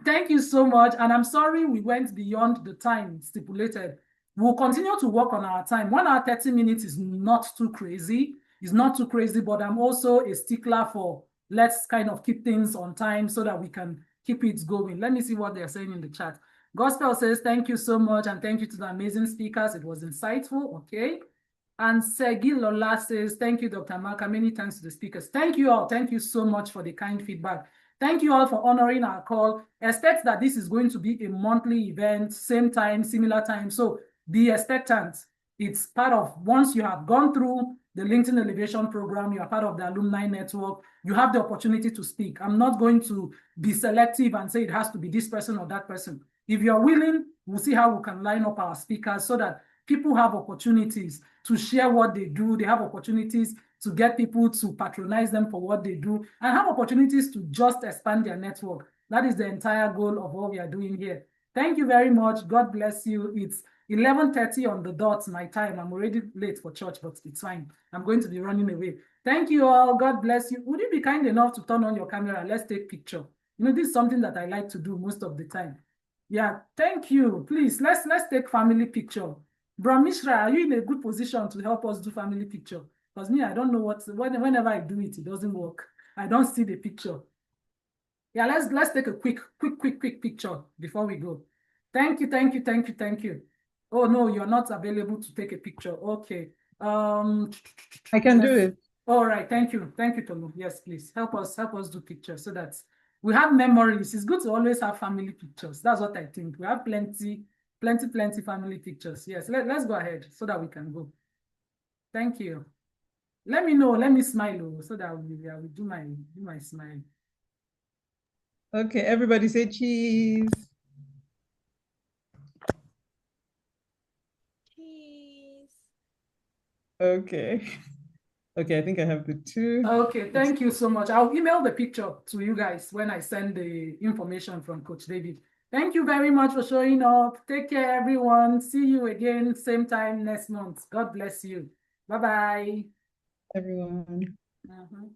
Thank you so much. And I'm sorry we went beyond the time stipulated. We'll continue to work on our time. 1 hour, 30 minutes is not too crazy. It's not too crazy, but I'm also a stickler for let's kind of keep things on time so that we can keep it going. Let me see what they're saying in the chat. Gospel says, thank you so much, and thank you to the amazing speakers. It was insightful. Okay. And Segi Lola says, thank you, Dr. Maka. Many thanks to the speakers. Thank you all. Thank you so much for the kind feedback. Thank you all for honoring our call. Expect that this is going to be a monthly event, same time, similar time. So be expectant. It's part of, once you have gone through the LinkedIn Elevation Program, you are part of the alumni network, you have the opportunity to speak. I'm not going to be selective and say it has to be this person or that person. If you're willing, we'll see how we can line up our speakers so that people have opportunities to share what they do. They have opportunities to get people to patronize them for what they do, and have opportunities to just expand their network. That is the entire goal of what we are doing here. Thank you very much. God bless you. It's 11:30 on the dot, my time. I'm already late for church, but it's fine. I'm going to be running away. Thank you all. God bless you. Would you be kind enough to turn on your camera? Let's take picture. You know, this is something that I like to do most of the time. Yeah, thank you. Please, let's take family picture. Bro Mishra, are you in a good position to help us do family picture? Because me, I don't know whenever I do it, it doesn't work. I don't see the picture. Yeah, let's take a quick picture before we go. Thank you. Oh no, you're not available to take a picture. Okay. I can do it. All right, thank you, Tolu. Yes, please help us do pictures so that we have memories. It's good to always have family pictures. That's what I think. We have plenty Plenty family pictures. Yes, let's go ahead so that we can go. Thank you. Let me know. Let me smile so that I will do my smile. Okay, everybody say cheese. Cheese. Okay. Okay, I think I have the two. Okay, thank you so much. I'll email the picture to you guys when I send the information from Coach David. Thank you very much for showing up. Take care, everyone. See you again, same time next month. God bless you. Bye-bye. Everyone. Mhm.